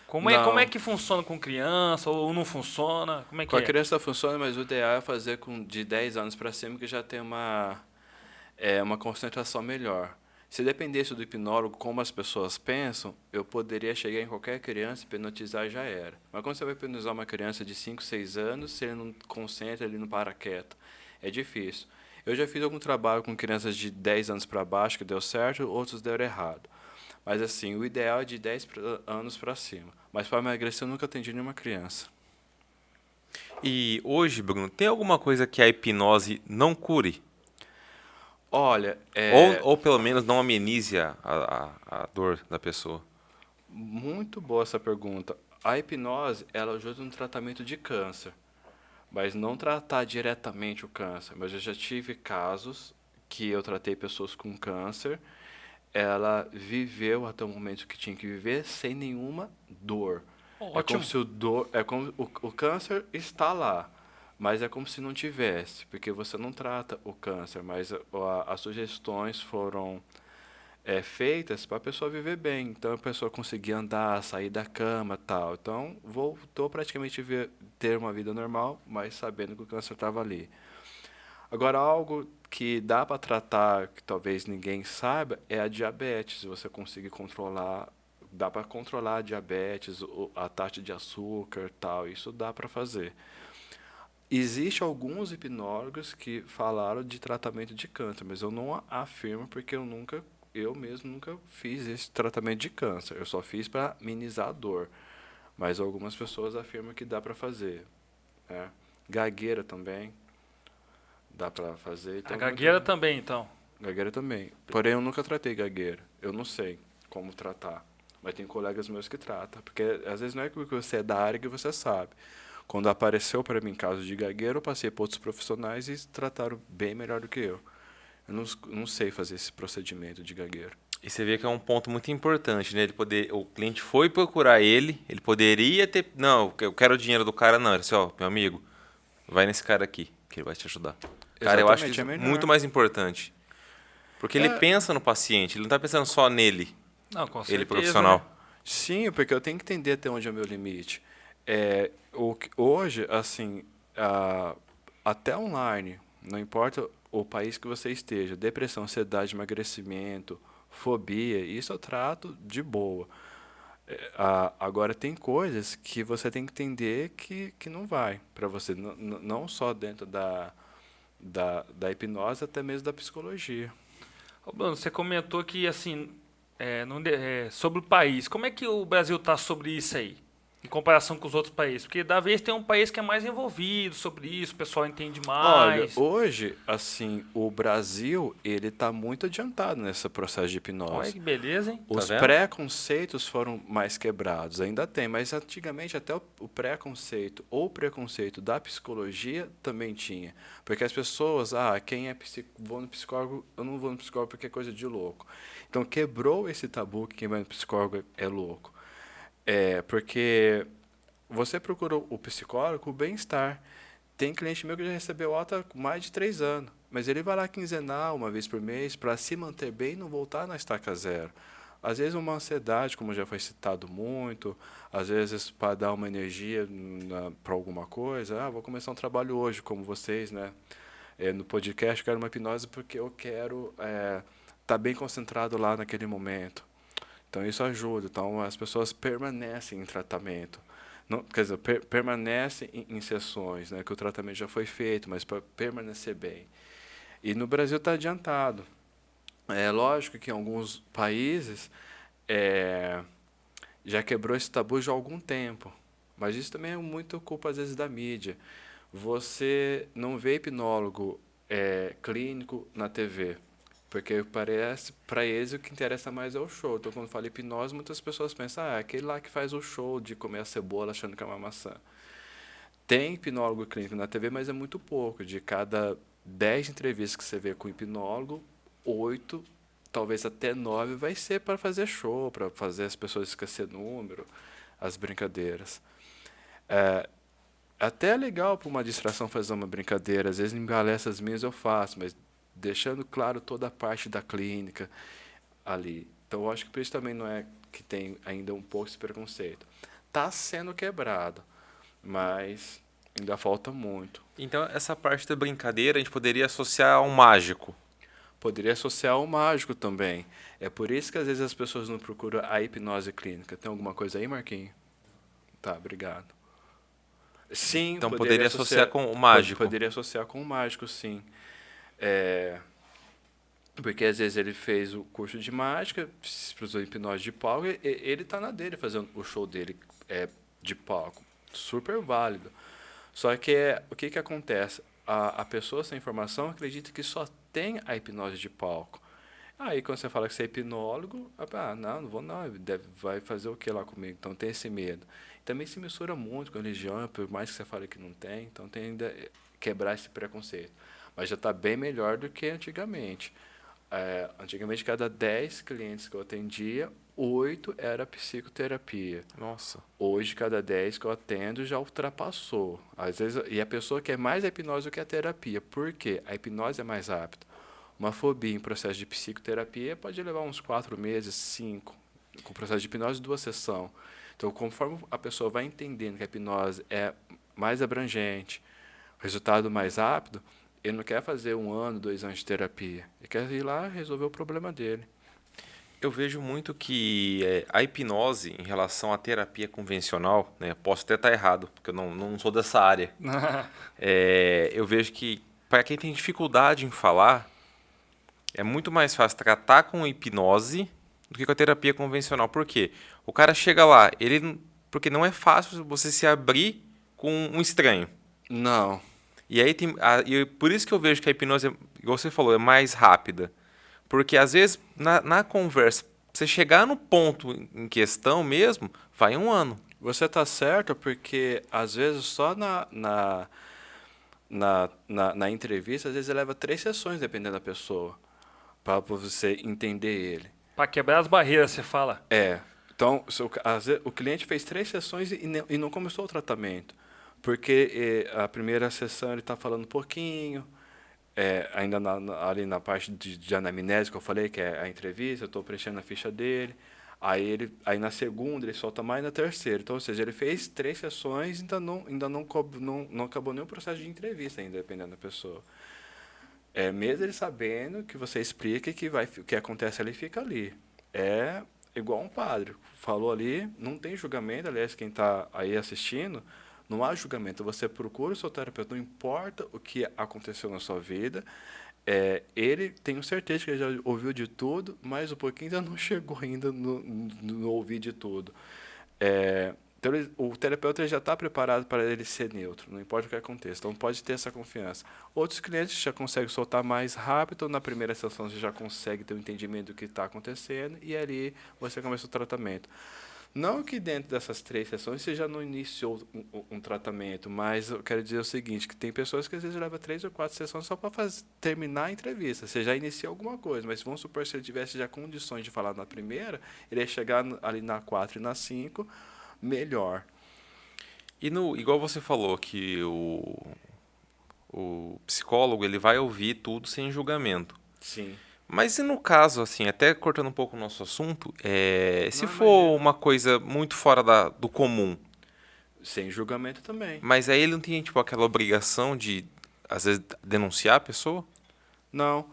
Como é Não, que funciona com criança ou não funciona? Como é com que a é? criança funciona, mas o ideal é fazer de 10 anos para cima, que já tem uma concentração melhor. Se dependesse do hipnólogo, como as pessoas pensam, eu poderia chegar em qualquer criança e hipnotizar já era. Mas quando você vai hipnotizar uma criança de 5, 6 anos, se ele não concentra, ele não para quieto. É difícil. Eu já fiz algum trabalho com crianças de 10 anos para baixo que deu certo, outros deram errado. Mas assim, o ideal é de 10 anos para cima. Mas para emagrecer eu nunca atendi nenhuma criança. E hoje, Bruno, tem alguma coisa que a hipnose não cure? Olha, Ou pelo menos não amenize a dor da pessoa? muito boa essa pergunta. A hipnose, ela ajuda no tratamento de câncer, mas não tratar diretamente o câncer. Mas eu já tive casos que eu tratei pessoas com câncer, ela viveu até o momento que tinha que viver sem nenhuma dor. É como Ótimo. se o câncer está lá, mas é como se não tivesse, porque você não trata o câncer, mas as sugestões foram feitas para a pessoa viver bem. Então a pessoa conseguir andar, sair da cama, tal. Então voltou praticamente a ter uma vida normal, mas sabendo que o câncer estava ali. Agora algo que dá para tratar, que talvez ninguém saiba, é a diabetes. Se você conseguir controlar, dá para controlar a diabetes, a taxa de açúcar, tal. Isso dá para fazer. Existem alguns hipnólogos que falaram de tratamento de câncer, mas eu não afirmo porque eu mesmo nunca fiz esse tratamento de câncer. Eu só fiz para minimizar a dor. Mas algumas pessoas afirmam que dá para fazer, né? Gagueira também dá para fazer. A Então, gagueira também, então. gagueira também. Porém, eu nunca tratei gagueira. Eu não sei como tratar. Mas tem colegas meus que tratam. Porque às vezes não é porque você é da área que você sabe. Quando apareceu para mim caso de gagueira, eu passei para outros profissionais e trataram bem melhor do que eu. Eu não sei fazer esse procedimento de gagueira. E você vê que é um ponto muito importante, né? O cliente foi procurar ele poderia ter. Não, eu quero o dinheiro do cara, não. Ele disse, ó, meu amigo, vai nesse cara aqui, que ele vai te ajudar. Cara, eu acho Exatamente, isso é melhor. muito mais importante. Porque ele É, pensa no paciente, ele não tá pensando só nele, Não, com ele certeza, né? profissional. sim, porque eu tenho que entender até onde é o meu limite. Hoje, assim, até online, não importa o país que você esteja, depressão, ansiedade, emagrecimento, fobia, isso eu trato de boa. Agora, tem coisas que você tem que entender que não vai para você, não só dentro da hipnose, até mesmo da psicologia. Ô, Bruno, você comentou que, assim, sobre o país. Como é que o Brasil tá sobre isso aí? em comparação com os outros países? Porque da vez tem um país que é mais envolvido sobre isso, o pessoal entende mais. Olha, hoje, assim, o Brasil, ele está muito adiantado nesse processo de Olha hipnose. que beleza, hein? Tá Os vendo? preconceitos foram mais quebrados, ainda tem, mas antigamente até o preconceito ou preconceito da psicologia também tinha. Porque as pessoas, quem é vou no psicólogo, eu não vou no psicólogo porque é coisa de louco. Então quebrou esse tabu que quem vai no psicólogo é louco. Porque você procura o psicólogo, o bem-estar. Tem cliente meu que já recebeu alta há mais de 3 anos, mas ele vai lá quinzenal, uma vez por mês, para se manter bem e não voltar na estaca zero. Às vezes uma ansiedade, como já foi citado muito, às vezes para dar uma energia para alguma coisa. Vou começar um trabalho hoje, como vocês, né? No podcast, eu quero uma hipnose porque eu quero estar bem concentrado lá naquele momento. Então isso ajuda. Então as pessoas permanecem em tratamento. Não, quer dizer, permanecem em sessões, né, que o tratamento já foi feito, mas para permanecer bem. E no Brasil está adiantado. É lógico que em alguns países já quebrou esse tabu já há algum tempo, mas isso também é muito culpa, às vezes, da mídia. Você não vê hipnólogo clínico na TV, porque parece, para eles o que interessa mais é o show. Então, quando fala hipnose, muitas pessoas pensam, é aquele lá que faz o show de comer a cebola achando que é uma maçã. Tem hipnólogo clínico na TV, mas é muito pouco. De cada 10 entrevistas que você vê com hipnólogo, 8, talvez até 9, vai ser para fazer show, para fazer as pessoas esquecer número, as brincadeiras. Até é legal para uma distração fazer uma brincadeira. Às vezes em palestras minhas eu faço, mas deixando claro toda a parte da clínica ali. Então eu acho que por isso também não é que tem ainda um pouco esse preconceito. Está sendo quebrado, mas ainda falta muito. Então, essa parte da brincadeira a gente poderia associar ao mágico. Poderia associar ao mágico também. É por isso que às vezes as pessoas não procuram a hipnose clínica. Tem alguma coisa aí, Marquinhos? Tá, obrigado. Sim, Então, poderia associar com o mágico. Poderia associar com o mágico, sim. É, porque às vezes ele fez o curso de mágica, usou hipnose de palco, e ele está na dele fazendo o show dele de palco. Super válido. Só que o que acontece? A pessoa sem informação acredita que só tem a hipnose de palco. Aí quando você fala que você é hipnólogo, não vou não, vai fazer o que lá comigo? Então tem esse medo. Também se mistura muito com a religião, por mais que você fale que não tem, então tem ainda quebrar esse preconceito. Mas já está bem melhor do que antigamente. Antigamente, cada 10 clientes que eu atendia, 8 era psicoterapia. Nossa. Hoje, cada 10 que eu atendo já ultrapassou. Às vezes, e a pessoa quer mais a hipnose do que a terapia. Por quê? A hipnose é mais rápida. Uma fobia em processo de psicoterapia pode levar uns 4 meses, 5. Com processo de hipnose, 2 sessões. Então, conforme a pessoa vai entendendo que a hipnose é mais abrangente, resultado mais rápido, ele não quer fazer 1 ano, 2 anos de terapia. Ele quer ir lá e resolver o problema dele. Eu vejo muito que a hipnose, em relação à terapia convencional, né, posso até estar errado, porque eu não sou dessa área. Eu vejo que, para quem tem dificuldade em falar, é muito mais fácil tratar com hipnose do que com a terapia convencional. Por quê? O cara chega lá, porque não é fácil você se abrir com um estranho. Não. E aí por isso que eu vejo que a hipnose, igual você falou, é mais rápida. Porque às vezes na conversa, você chegar no ponto em questão mesmo, vai 1 ano. Você está certo, porque às vezes só na entrevista, às vezes leva 3 sessões, dependendo da pessoa, para você entender ele. Para quebrar as barreiras, você fala. Então, às vezes, o cliente fez 3 sessões e não começou o tratamento. Porque a primeira sessão ele está falando um pouquinho, ainda ali na parte de anamnese que eu falei, que é a entrevista, eu estou preenchendo a ficha dele. Aí na segunda ele solta mais, na terceira. Então, ou seja, ele fez 3 sessões e ainda não acabou nenhum processo de entrevista, ainda, dependendo da pessoa. Mesmo ele sabendo que você explica que o que acontece ali fica ali. É igual um padre. Falou ali, não tem julgamento. Aliás, quem está aí assistindo, não há julgamento. Você procura o seu terapeuta, não importa o que aconteceu na sua vida. Ele, tenho certeza que ele já ouviu de tudo, mas um pouquinho ainda não chegou ainda no ouvir de tudo. Então, o terapeuta ele já está preparado para ele ser neutro, não importa o que aconteça. Então, pode ter essa confiança. Outros clientes já conseguem soltar mais rápido, na primeira sessão você já consegue ter um entendimento do que está acontecendo e ali você começa o tratamento. Não que dentro dessas 3 sessões você já não iniciou um tratamento, mas eu quero dizer o seguinte, que tem pessoas que às vezes levam 3 ou 4 sessões só para terminar a entrevista. Você já inicia alguma coisa, mas vamos supor se ele tivesse já condições de falar na primeira, ele ia chegar ali na 4 e na 5 melhor. E igual você falou que o psicólogo ele vai ouvir tudo sem julgamento. Sim. Mas e no caso, assim, até cortando um pouco o nosso assunto, se Não, for imagina. uma coisa muito fora do comum, Sem julgamento também. mas aí ele não tem, tipo, aquela obrigação de, às vezes, denunciar a pessoa? Não.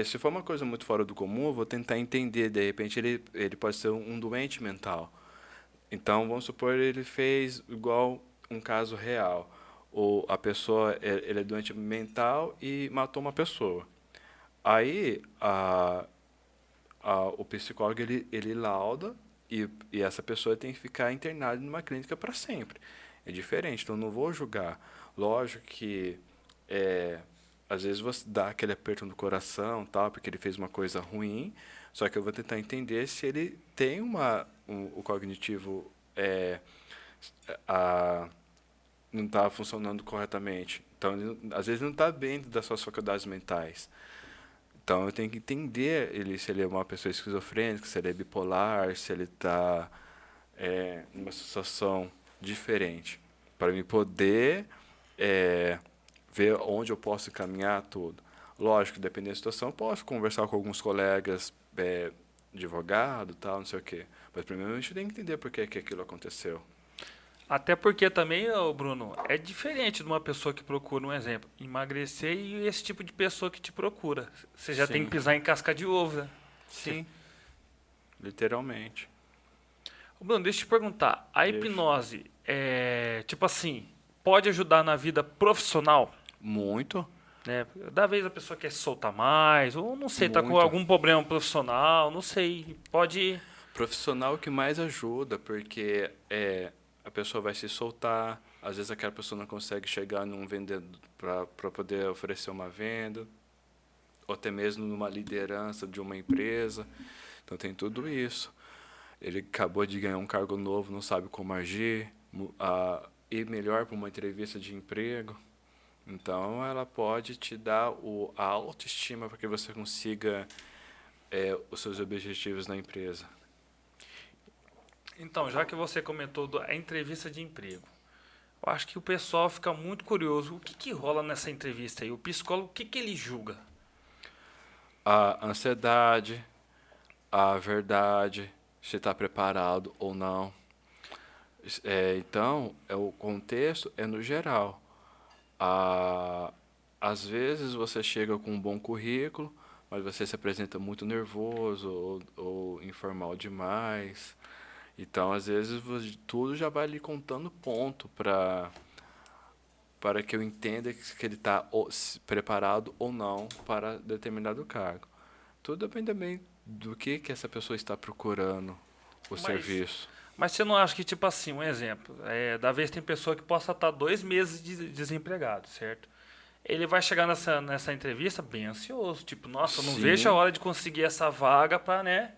Se for uma coisa muito fora do comum, eu vou tentar entender. De repente, ele pode ser um doente mental. Então, vamos supor, ele fez igual um caso real. Ou a pessoa, ele é doente mental e matou uma pessoa. Aí, o psicólogo, ele lauda e essa pessoa tem que ficar internada numa clínica para sempre. É diferente, então eu não vou julgar. Lógico que, às vezes, você dá aquele aperto no coração, tal, porque ele fez uma coisa ruim, só que eu vou tentar entender se ele tem o cognitivo não está funcionando corretamente. Então, às vezes, não está dentro das suas faculdades mentais. Então, eu tenho que entender se ele é uma pessoa esquizofrênica, se ele é bipolar, se ele está numa situação diferente, para me poder ver onde eu posso encaminhar tudo. Lógico, dependendo da situação, eu posso conversar com alguns colegas, advogado, tal, não sei o quê. Mas, primeiramente, eu tenho que entender por que aquilo aconteceu. Até porque também, ô Bruno, é diferente de uma pessoa que procura, um exemplo, emagrecer e esse tipo de pessoa que te procura. Você já tem Sim. que pisar em casca de ovo, né? Sim, literalmente. Ô Bruno, deixa eu te perguntar, a Deixa. hipnose, tipo assim, pode ajudar na vida profissional? Muito, Né? Da vez a pessoa quer se soltar mais, ou não sei, tá com muito. algum problema profissional, não sei, pode... Profissional que mais ajuda, porque a pessoa vai se soltar, às vezes aquela pessoa não consegue chegar num vendedor para poder oferecer uma venda, ou até mesmo numa liderança de uma empresa. Então tem tudo isso. Ele acabou de ganhar um cargo novo, não sabe como agir, ir melhor para uma entrevista de emprego. Então ela pode te dar a autoestima para que você consiga os seus objetivos na empresa. Então, já que você comentou a entrevista de emprego, eu acho que o pessoal fica muito curioso. O que rola nessa entrevista aí? O psicólogo, o que ele julga? A ansiedade, a verdade, se está preparado ou não. Então, o contexto é no geral. Às vezes você chega com um bom currículo, mas você se apresenta muito nervoso ou informal demais. Então, às vezes, tudo já vai lhe contando ponto para que eu entenda que ele está preparado ou não para determinado cargo. Tudo depende também do que essa pessoa está procurando o serviço. Mas você não acha que, tipo assim, um exemplo, da vez tem pessoa que possa estar 2 meses desempregado, certo? Ele vai chegar nessa entrevista bem ansioso, tipo, nossa, eu não Sim. vejo a hora de conseguir essa vaga pra, né?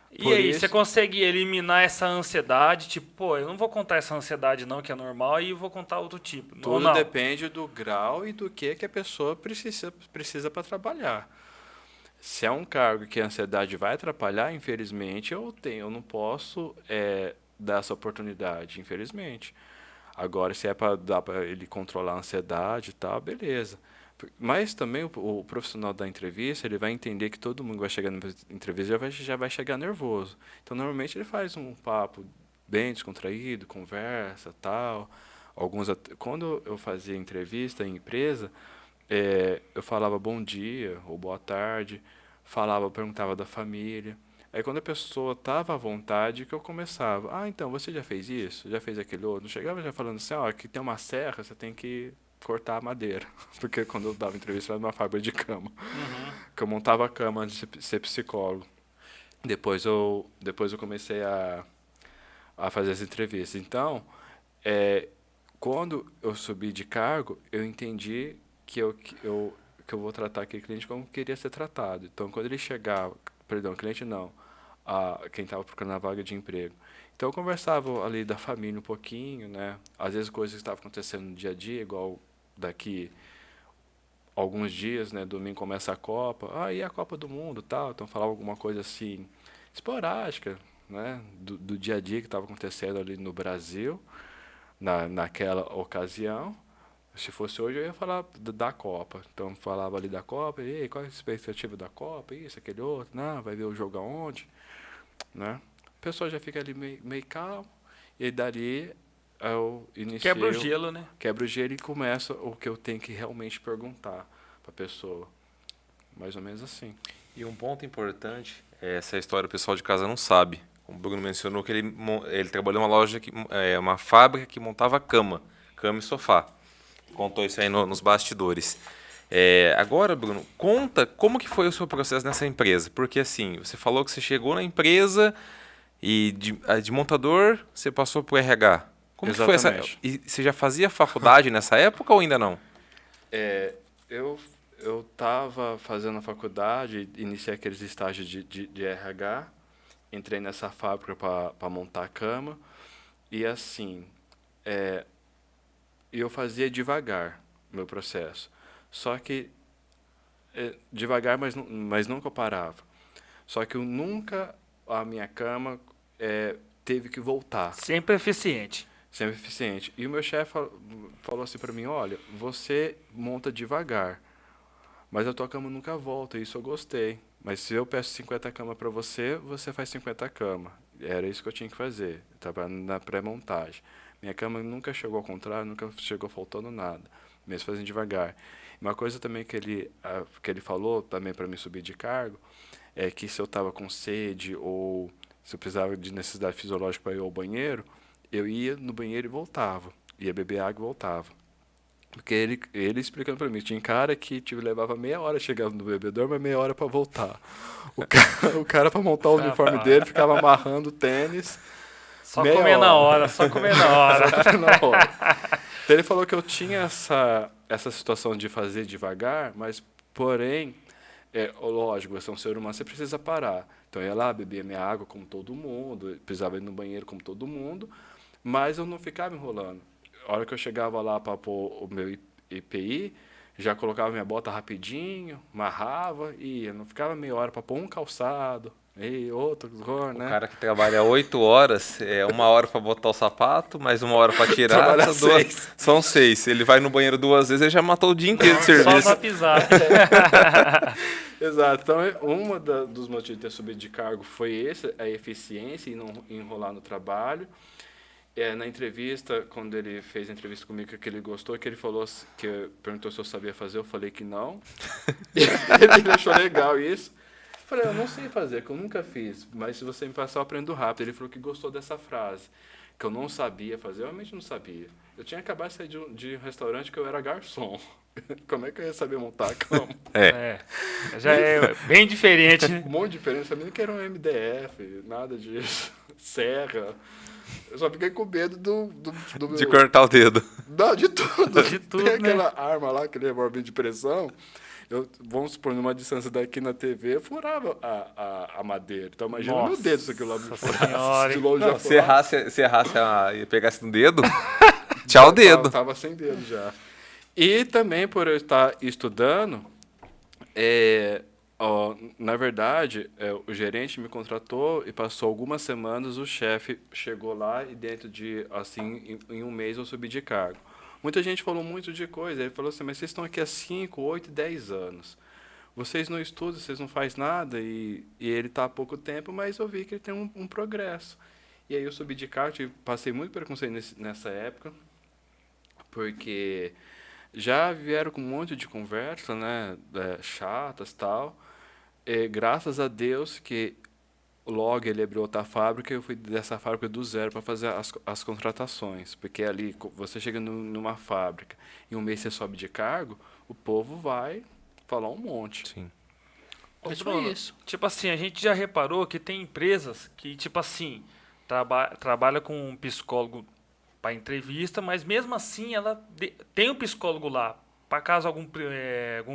E Por aí, isso- você consegue eliminar essa ansiedade, tipo, pô, eu não vou contar essa ansiedade não, que é normal, e vou contar outro tipo. Ou Tudo não. depende do grau e do que a pessoa precisa para trabalhar. Se é um cargo que a ansiedade vai atrapalhar, infelizmente, eu não posso dar essa oportunidade, infelizmente. Agora, se é para dar para ele controlar a ansiedade e tal, beleza. Mas também o profissional da entrevista, ele vai entender que todo mundo que vai chegar na entrevista já vai chegar nervoso. Então, normalmente, ele faz um papo bem descontraído, conversa, tal. Quando eu fazia entrevista em empresa, eu falava bom dia ou boa tarde, perguntava da família. Aí quando a pessoa estava à vontade, que eu começava. Ah, então, você já fez isso? Já fez aquele outro? Não chegava já falando assim, ó, aqui tem uma serra, você tem que cortar a madeira. Porque quando eu dava entrevista era numa fábrica de cama. Que eu montava a cama antes de ser psicólogo. Depois eu comecei a fazer as entrevistas. Então, quando eu subi de cargo, eu entendi que eu vou tratar aquele cliente como queria ser tratado. Então, quando ele chegava, perdão, cliente não, quem estava procurando a vaga de emprego. Então, eu conversava ali da família um pouquinho, né? Às vezes coisas que estavam acontecendo no dia a dia, igual daqui alguns dias, né? Domingo começa a Copa. E a Copa do Mundo, tal. Então, falava alguma coisa assim esporádica, né? Do dia a dia que estava acontecendo ali no Brasil, naquela ocasião. Se fosse hoje, eu ia falar da Copa. Então, falava ali da Copa, e aí, qual é a expectativa da Copa? Isso, aquele outro, não, vai ver o jogo aonde, né? A pessoa já fica ali meio calmo, e dali eu inicio... Quebra o gelo, né? Quebra o gelo e começa o que eu tenho que realmente perguntar para a pessoa. Mais ou menos assim. E um ponto importante, essa história o pessoal de casa não sabe. O Bruno mencionou que ele trabalhou em uma loja, uma fábrica que montava cama e sofá. Contou isso aí nos bastidores. Agora, Bruno, conta como que foi o seu processo nessa empresa. Porque assim, você falou que você chegou na empresa e de montador você passou para o RH. Como que foi essa? Exatamente. E você já fazia faculdade nessa época ou ainda não? Eu estava fazendo a faculdade, iniciei aqueles estágios de RH, entrei nessa fábrica para montar a cama, e assim, eu fazia devagar o meu processo. Só que, devagar, mas nunca eu parava. Só que a minha cama teve que voltar. Sempre eficiente. Sempre eficiente. E o meu chefe falou assim para mim, olha, você monta devagar, mas a tua cama nunca volta, isso eu gostei. Mas se eu peço 50 camas para você, você faz 50 camas. Era isso que eu tinha que fazer, estava na pré-montagem. Minha cama nunca chegou ao contrário, nunca chegou faltando nada, mesmo fazendo devagar. Uma coisa também que ele falou também para me subir de cargo, é que se eu estava com sede ou se eu precisava de necessidade fisiológica para ir ao banheiro, eu ia no banheiro e voltava. Ia beber água e voltava. Porque ele explicando para mim, tinha cara que levava meia hora chegando no bebedouro, mas meia hora para voltar. O cara para montar o uniforme dele ficava amarrando o tênis. Só comer na hora, só comer na hora. Só comer na hora. Então ele falou que eu tinha essa situação de fazer devagar, mas porém, lógico, você é um ser humano, você precisa parar. Então eu ia lá, bebia minha água como todo mundo, precisava ir no banheiro como todo mundo, mas eu não ficava enrolando. A hora que eu chegava lá para pôr o meu EPI, já colocava minha bota rapidinho, amarrava e ia. Não ficava meia hora para pôr um calçado, e outro, né? O cara que trabalha 8 horas, 1 hora para botar o sapato, mais 1 hora para tirar, Trabalha 6. são 6. Ele vai no banheiro 2 vezes, ele já matou o dia inteiro de serviço. Só pisar. Exato. Então, dos motivos de ter subido de cargo foi esse, a eficiência e não enrolar no trabalho. Na entrevista, quando ele fez a entrevista comigo, que ele gostou, que ele falou perguntou se eu sabia fazer, eu falei que não. Ele achou legal isso. Eu falei, eu não sei fazer, que eu nunca fiz, mas se você me passar, eu aprendo rápido. Ele falou que gostou dessa frase, que eu não sabia fazer, eu realmente não sabia. Eu tinha acabado de sair de um restaurante que eu era garçom. Como é que eu ia saber montar a cama? Já é bem diferente, né? Um monte de diferença, sabia que era um MDF, nada disso. Serra. Eu só fiquei com medo do meu... De cortar o dedo. Não, de tudo. De tudo, Tem né? aquela arma lá, aquele revólver de pressão. Vamos supor, numa distância daqui na TV, eu furava a madeira. Então imagina o meu Nossa dedo, isso aqui lá me Senhora, furasse. De hein? longe Não, já se furava. errasse e pegasse no dedo, tchau o dedo. Tava sem dedo já. E também por eu estar estudando, na verdade, o gerente me contratou e passou algumas semanas, o chefe chegou lá e dentro de, assim, em um mês eu subi de cargo. Muita gente falou muito de coisa, ele falou assim, mas vocês estão aqui há 5, 8, 10 anos. Vocês não estudam, vocês não fazem nada, e ele está há pouco tempo, mas eu vi que ele tem um progresso. E aí eu subi de cargo, passei muito preconceito nessa época, porque já vieram com um monte de conversa, né, chatas e tal. E graças a Deus que logo ele abriu outra fábrica e eu fui dessa fábrica do zero para fazer as contratações. Porque ali, você chega numa fábrica e um mês você sobe de cargo, o povo vai falar um monte. Sim. Ô, Mas Bruno, foi isso. tipo assim, a gente já reparou que tem empresas que, tipo assim, trabalha com um psicólogo para entrevista, mas mesmo assim ela tem um psicólogo lá, para caso algum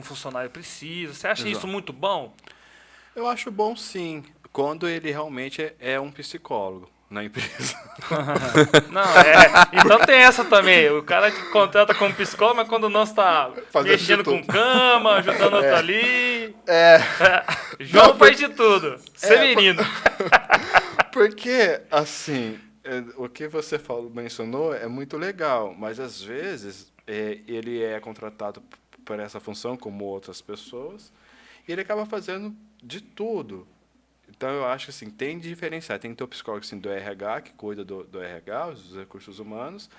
funcionário precisa. Você acha Exato. isso muito bom? Eu acho bom sim, quando ele realmente é um psicólogo na empresa. Não, então tem essa também. O cara te contrata como psicólogo, mas quando não está Fazendo mexendo de tudo. com cama, ajudando outro ali. É, João Não, faz de tudo. Severino. porque, assim, o que você mencionou é muito legal, mas às vezes ele é contratado por essa função, como outras pessoas, e ele acaba fazendo de tudo. Então, eu acho que assim, tem de diferenciar. Tem que ter o psicólogo assim, do RH, que cuida do RH, dos recursos humanos,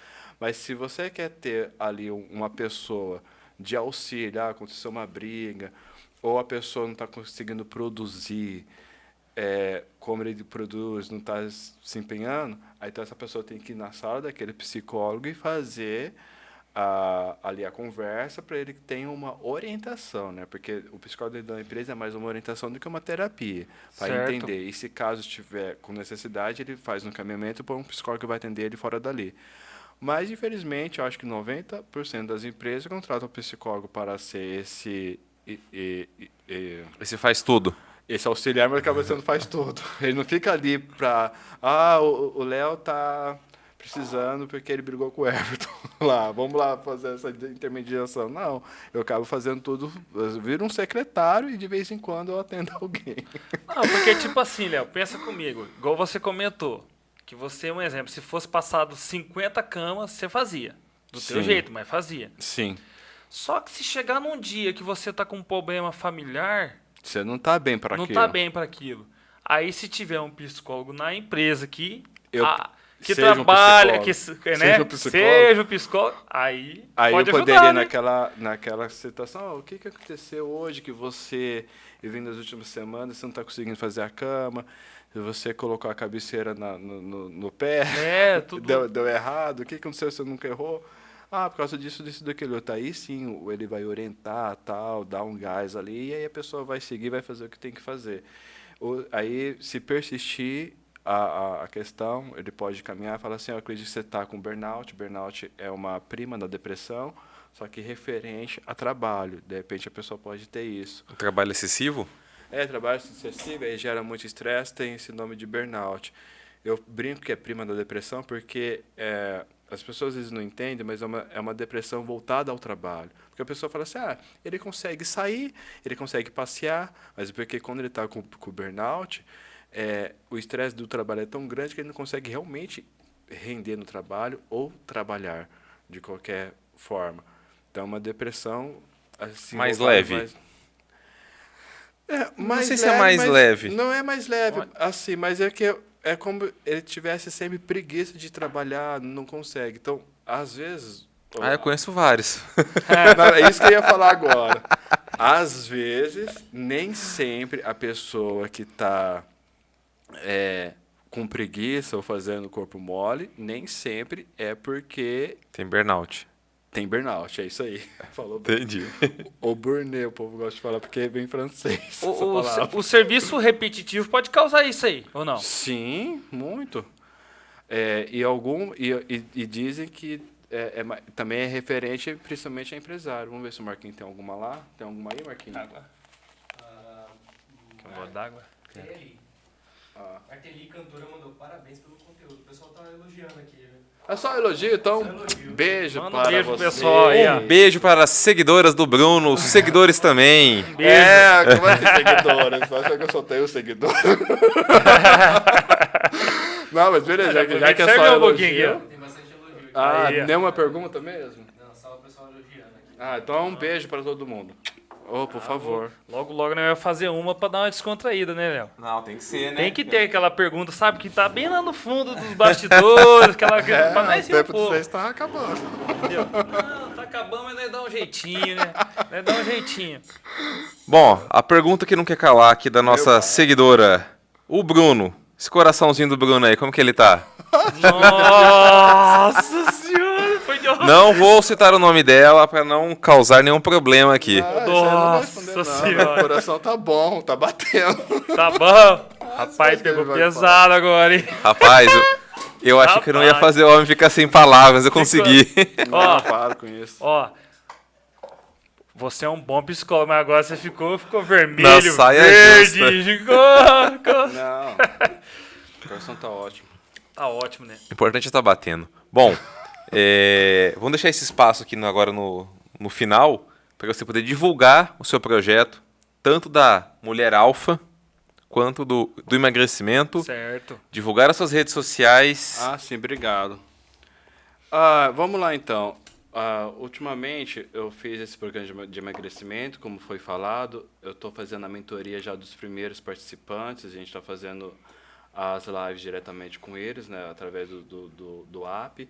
mas se você quer ter ali uma pessoa de auxílio, aconteceu uma briga, ou a pessoa não está conseguindo produzir como ele produz, não está se empenhando, aí então essa pessoa tem que ir na sala daquele psicólogo e fazer ali a conversa para ele que tenha uma orientação, né? Porque o psicólogo dentro da empresa é mais uma orientação do que uma terapia, para Certo. entender. E se caso estiver com necessidade, ele faz um encaminhamento para um psicólogo que vai atender ele fora dali. Mas, infelizmente, eu acho que 90% das empresas contratam um psicólogo para ser Você faz tudo. esse auxiliar, mas acaba sendo faz tudo. Ele não fica ali para... o Léo tá precisando porque ele brigou com o Everton lá. Vamos lá fazer essa intermediação. Não, eu acabo fazendo tudo. Eu viro um secretário e de vez em quando eu atendo alguém. Não, porque tipo assim, Léo, pensa comigo. Igual você comentou, que você, um exemplo, se fosse passado 50 camas, você fazia. Do teu Sim. jeito, mas fazia. Sim. Só que se chegar num dia que você tá com um problema familiar, Você não tá bem para não aquilo. tá bem para aquilo. Aí se tiver um psicólogo na empresa que que seja um trabalha, psicólogo. né? Seja um psicólogo. Seja o psicólogo, aí Aí pode eu poderia, ajudar, né? naquela situação, o que aconteceu hoje que você, vindo nas últimas semanas, você não está conseguindo fazer a cama, você colocou a cabeceira no pé, Tudo. deu errado, o que aconteceu, você nunca errou? Por causa disso, daquilo. Tá aí sim, ele vai orientar, tal, dar um gás ali, e aí a pessoa vai seguir, vai fazer o que tem que fazer. Aí, se persistir a questão, ele pode caminhar e falar assim, eu acredito que você está com burnout. Burnout é uma prima da depressão, só que referente a trabalho. De repente, a pessoa pode ter isso. Um trabalho excessivo? Trabalho excessivo, aí gera muito estresse, tem esse nome de burnout. Eu brinco que é prima da depressão porque as pessoas às vezes não entendem, mas é uma depressão voltada ao trabalho. Porque a pessoa fala assim, ele consegue sair, ele consegue passear, mas é porque quando ele está com o burnout, o estresse do trabalho é tão grande que ele não consegue realmente render no trabalho ou trabalhar de qualquer forma. Então, uma depressão assim, Mais voltada leve. mais sei se é mais leve. Não é mais leve, assim, mas é que é como ele tivesse sempre preguiça de trabalhar, não consegue. Então, às vezes... Eu conheço vários. Não, é isso que eu ia falar agora. Às vezes, nem sempre a pessoa que está com preguiça ou fazendo corpo mole, nem sempre é porque Tem burnout. tem burnout. É isso aí. Falou bem. Entendi. Ou burnout, o povo gosta de falar porque é bem francês. essa palavra. O serviço repetitivo pode causar isso aí, ou não? Sim, muito. E dizem que também é referente principalmente a empresário. Vamos ver se o Marquinhos tem alguma lá. Tem alguma aí, Marquinhos? Água. Um gole d'água. Arteli. Arteli, cantora, mandou parabéns pelo conteúdo. O pessoal tá elogiando aqui, né? É só elogio, então. Só elogio. Beijo Manda um para beijo pro você. pessoal aí, ó. Um beijo para as seguidoras do Bruno, os seguidores também. Como é que é seguidores? Você acha que eu só tenho seguidores? Não, mas beleza, já que é só Serve um pouquinho elogio. aqui, Tem bastante elogio aqui. Aí, ó. Nenhuma pergunta mesmo? Não, só o pessoal elogiando aqui. Então um beijo para todo mundo. Por favor. Logo, logo, nós vamos fazer uma pra dar uma descontraída, né, Léo? Não, tem que ser, né? Tem que ter aquela pergunta, sabe, que tá bem lá no fundo dos bastidores, pra nós O ir um tempo de pouco. vocês está acabando. Entendeu? Não, tá acabando, mas nós dá um jeitinho, né? Nós dá um jeitinho. Bom, a pergunta que não quer calar aqui da nossa pai. seguidora, o Bruno. Esse coraçãozinho do Bruno aí, como que ele tá? Nossa senhora, foi de horror. Não vou citar o nome dela pra não causar nenhum problema aqui. Isso aí eu não vou Nossa responder, não. Senhora. Meu coração tá bom, tá batendo. Tá bom. Rapaz, pegou pesado agora, hein? Rapaz, eu acho que eu não ia fazer o homem ficar sem palavras, eu consegui. Ó, Para com isso. ó. Você é um bom psicólogo, mas agora você ficou vermelho, Na saia verde, ficou... Não. O coração tá ótimo. Tá ótimo, né? O importante é estar batendo. Bom, vamos deixar esse espaço aqui agora no final, para você poder divulgar o seu projeto, tanto da Mulher Alfa, quanto do emagrecimento, Certo. divulgar as suas redes sociais. Ah, sim, obrigado. Vamos lá, então. Ultimamente, eu fiz esse programa de emagrecimento, como foi falado. Eu estou fazendo a mentoria já dos primeiros participantes. A gente está fazendo as lives diretamente com eles, né, através do app.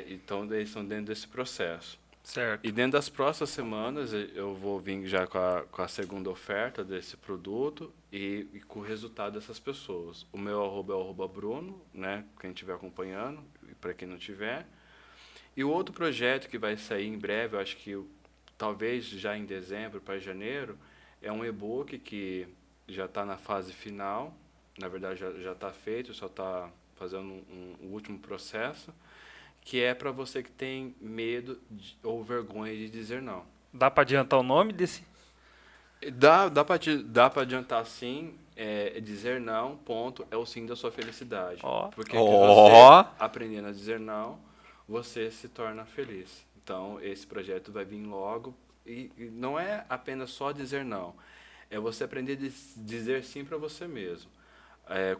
Então, eles estão dentro desse processo. Certo. E dentro das próximas semanas, eu vou vir já com a segunda oferta desse produto e com o resultado dessas pessoas. O meu arroba é o arroba Bruno, né, quem estiver acompanhando, e para quem não tiver. E o outro projeto que vai sair em breve, eu acho que talvez já em dezembro para janeiro, é um e-book que já está na fase final. Na verdade, já está feito, só está fazendo um último processo, que é para você que tem medo ou vergonha de dizer não. Dá pra adiantar o nome desse? Dá para adiantar sim, dizer não, ponto, é o sim da sua felicidade. Ó. Porque Ó. você, aprendendo a dizer não, você se torna feliz. Então, esse projeto vai vir logo, e não é apenas só dizer não, é você aprender a dizer sim para você mesmo.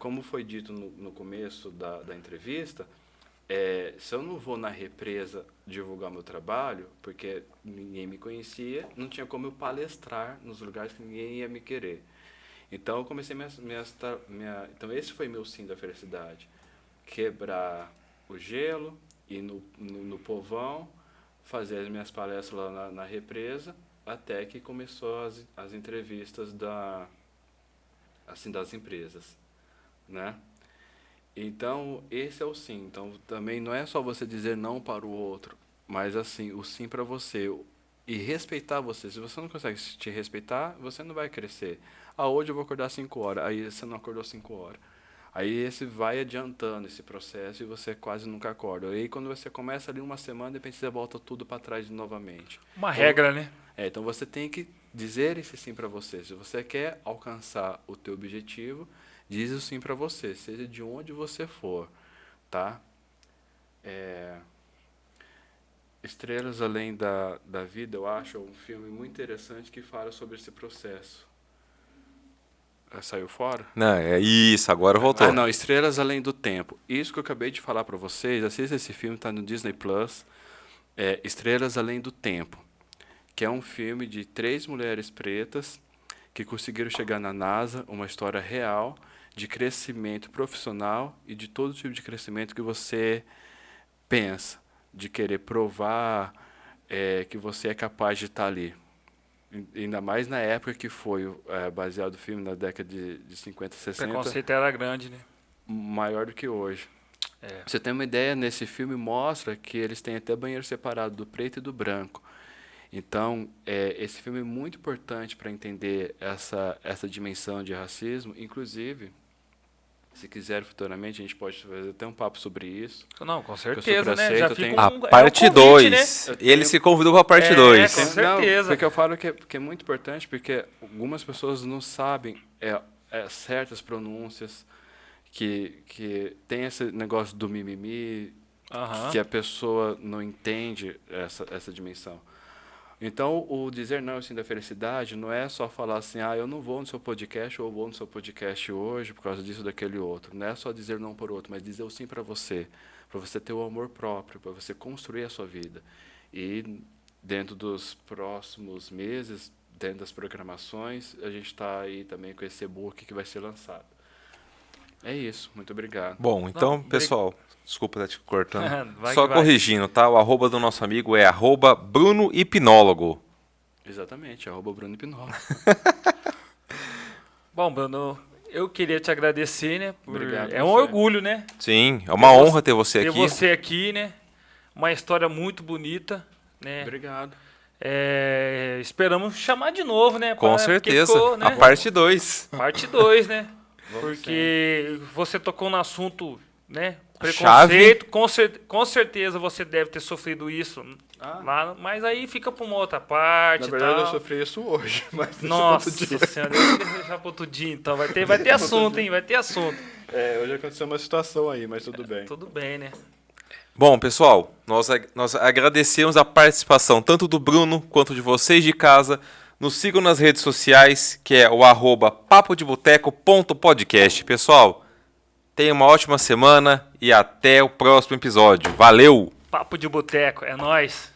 Como foi dito no começo da entrevista, se eu não vou na represa divulgar meu trabalho, porque ninguém me conhecia, não tinha como eu palestrar nos lugares que ninguém ia me querer. Então, eu comecei então, esse foi meu sim da felicidade. Quebrar o gelo, ir no povão, fazer as minhas palestras lá na represa, até que começou as entrevistas das empresas, né? Então, esse é o sim. Então, também não é só você dizer não para o outro, mas assim, o sim para você e respeitar você. Se você não consegue te respeitar, você não vai crescer. Hoje eu vou acordar 5 horas, aí você não acordou 5 horas. Aí esse vai adiantando esse processo e você quase nunca acorda. Aí quando você começa ali uma semana, de repente você volta tudo para trás novamente. Uma regra, né? Então você tem que dizer esse sim para você. Se você quer alcançar o teu objetivo, diz o sim para você, seja de onde você for, tá? Estrelas Além da Vida, eu acho um filme muito interessante que fala sobre esse processo. Saiu fora? Não, é isso, agora voltou. Não, Estrelas Além do Tempo. Isso que eu acabei de falar para vocês, assista esse filme, está no Disney Plus. Estrelas Além do Tempo, que é um filme de 3 mulheres pretas que conseguiram chegar na NASA, uma história real de crescimento profissional e de todo tipo de crescimento que você pensa, de querer provar que você é capaz de estar ali. Ainda mais na época que foi baseado o filme, na década de 50, O 60. preconceito era grande, né? Maior do que hoje. Pra você ter uma ideia, nesse filme mostra que eles têm até banheiro separado do preto e do branco. Então, esse filme é muito importante para entender essa dimensão de racismo. Inclusive, se quiser futuramente, a gente pode fazer até um papo sobre isso. Não, com eu super certeza, né? aceito, Já eu fica tenho- A um parte convite, 2. né? Ele se convidou para a parte 2. com certeza. Não, porque eu falo que é muito importante, porque algumas pessoas não sabem certas pronúncias, que tem esse negócio do mimimi, Aham. que a pessoa não entende essa dimensão. Então, o dizer não assim da felicidade não é só falar assim, eu não vou no seu podcast ou eu vou no seu podcast hoje por causa disso ou daquele outro. Não é só dizer não por outro, mas dizer o sim para você ter o amor próprio, para você construir a sua vida. E dentro dos próximos meses, dentro das programações, a gente está aí também com esse e-book que vai ser lançado. É isso, muito obrigado. Bom, então, Não, pessoal, desculpa estar te cortando. Vai Só que vai. corrigindo, tá? O arroba do nosso amigo é arroba Bruno Hipnólogo. Exatamente, @Bruno Hipnólogo. Bom, Bruno, eu queria te agradecer, né? Obrigado, É um você. orgulho, né? Sim, é uma honra ter você Ter aqui. você aqui, né? Uma história muito bonita, né? Obrigado. Esperamos chamar de novo, né? Com Porque certeza. ficou, né? A parte 2. Parte 2, né? Porque você tocou no assunto, né? Chave. Preconceito, com certeza você deve ter sofrido isso lá, mas aí fica pra uma outra parte. Na verdade, eu tal. sofri isso hoje. Mas deixa Nossa pra outro dia. senhora, eu vou deixar pro outro dia, então. Vai ter assunto, hein? Vai ter assunto. Hoje aconteceu uma situação aí, mas tudo bem. Tudo bem, né? Bom, pessoal, nós agradecemos a participação tanto do Bruno quanto de vocês de casa. Nos sigam nas redes sociais, que é o @papodeboteco.podcast. Pessoal, tenham uma ótima semana e até o próximo episódio. Valeu! Papo de boteco, é nóis.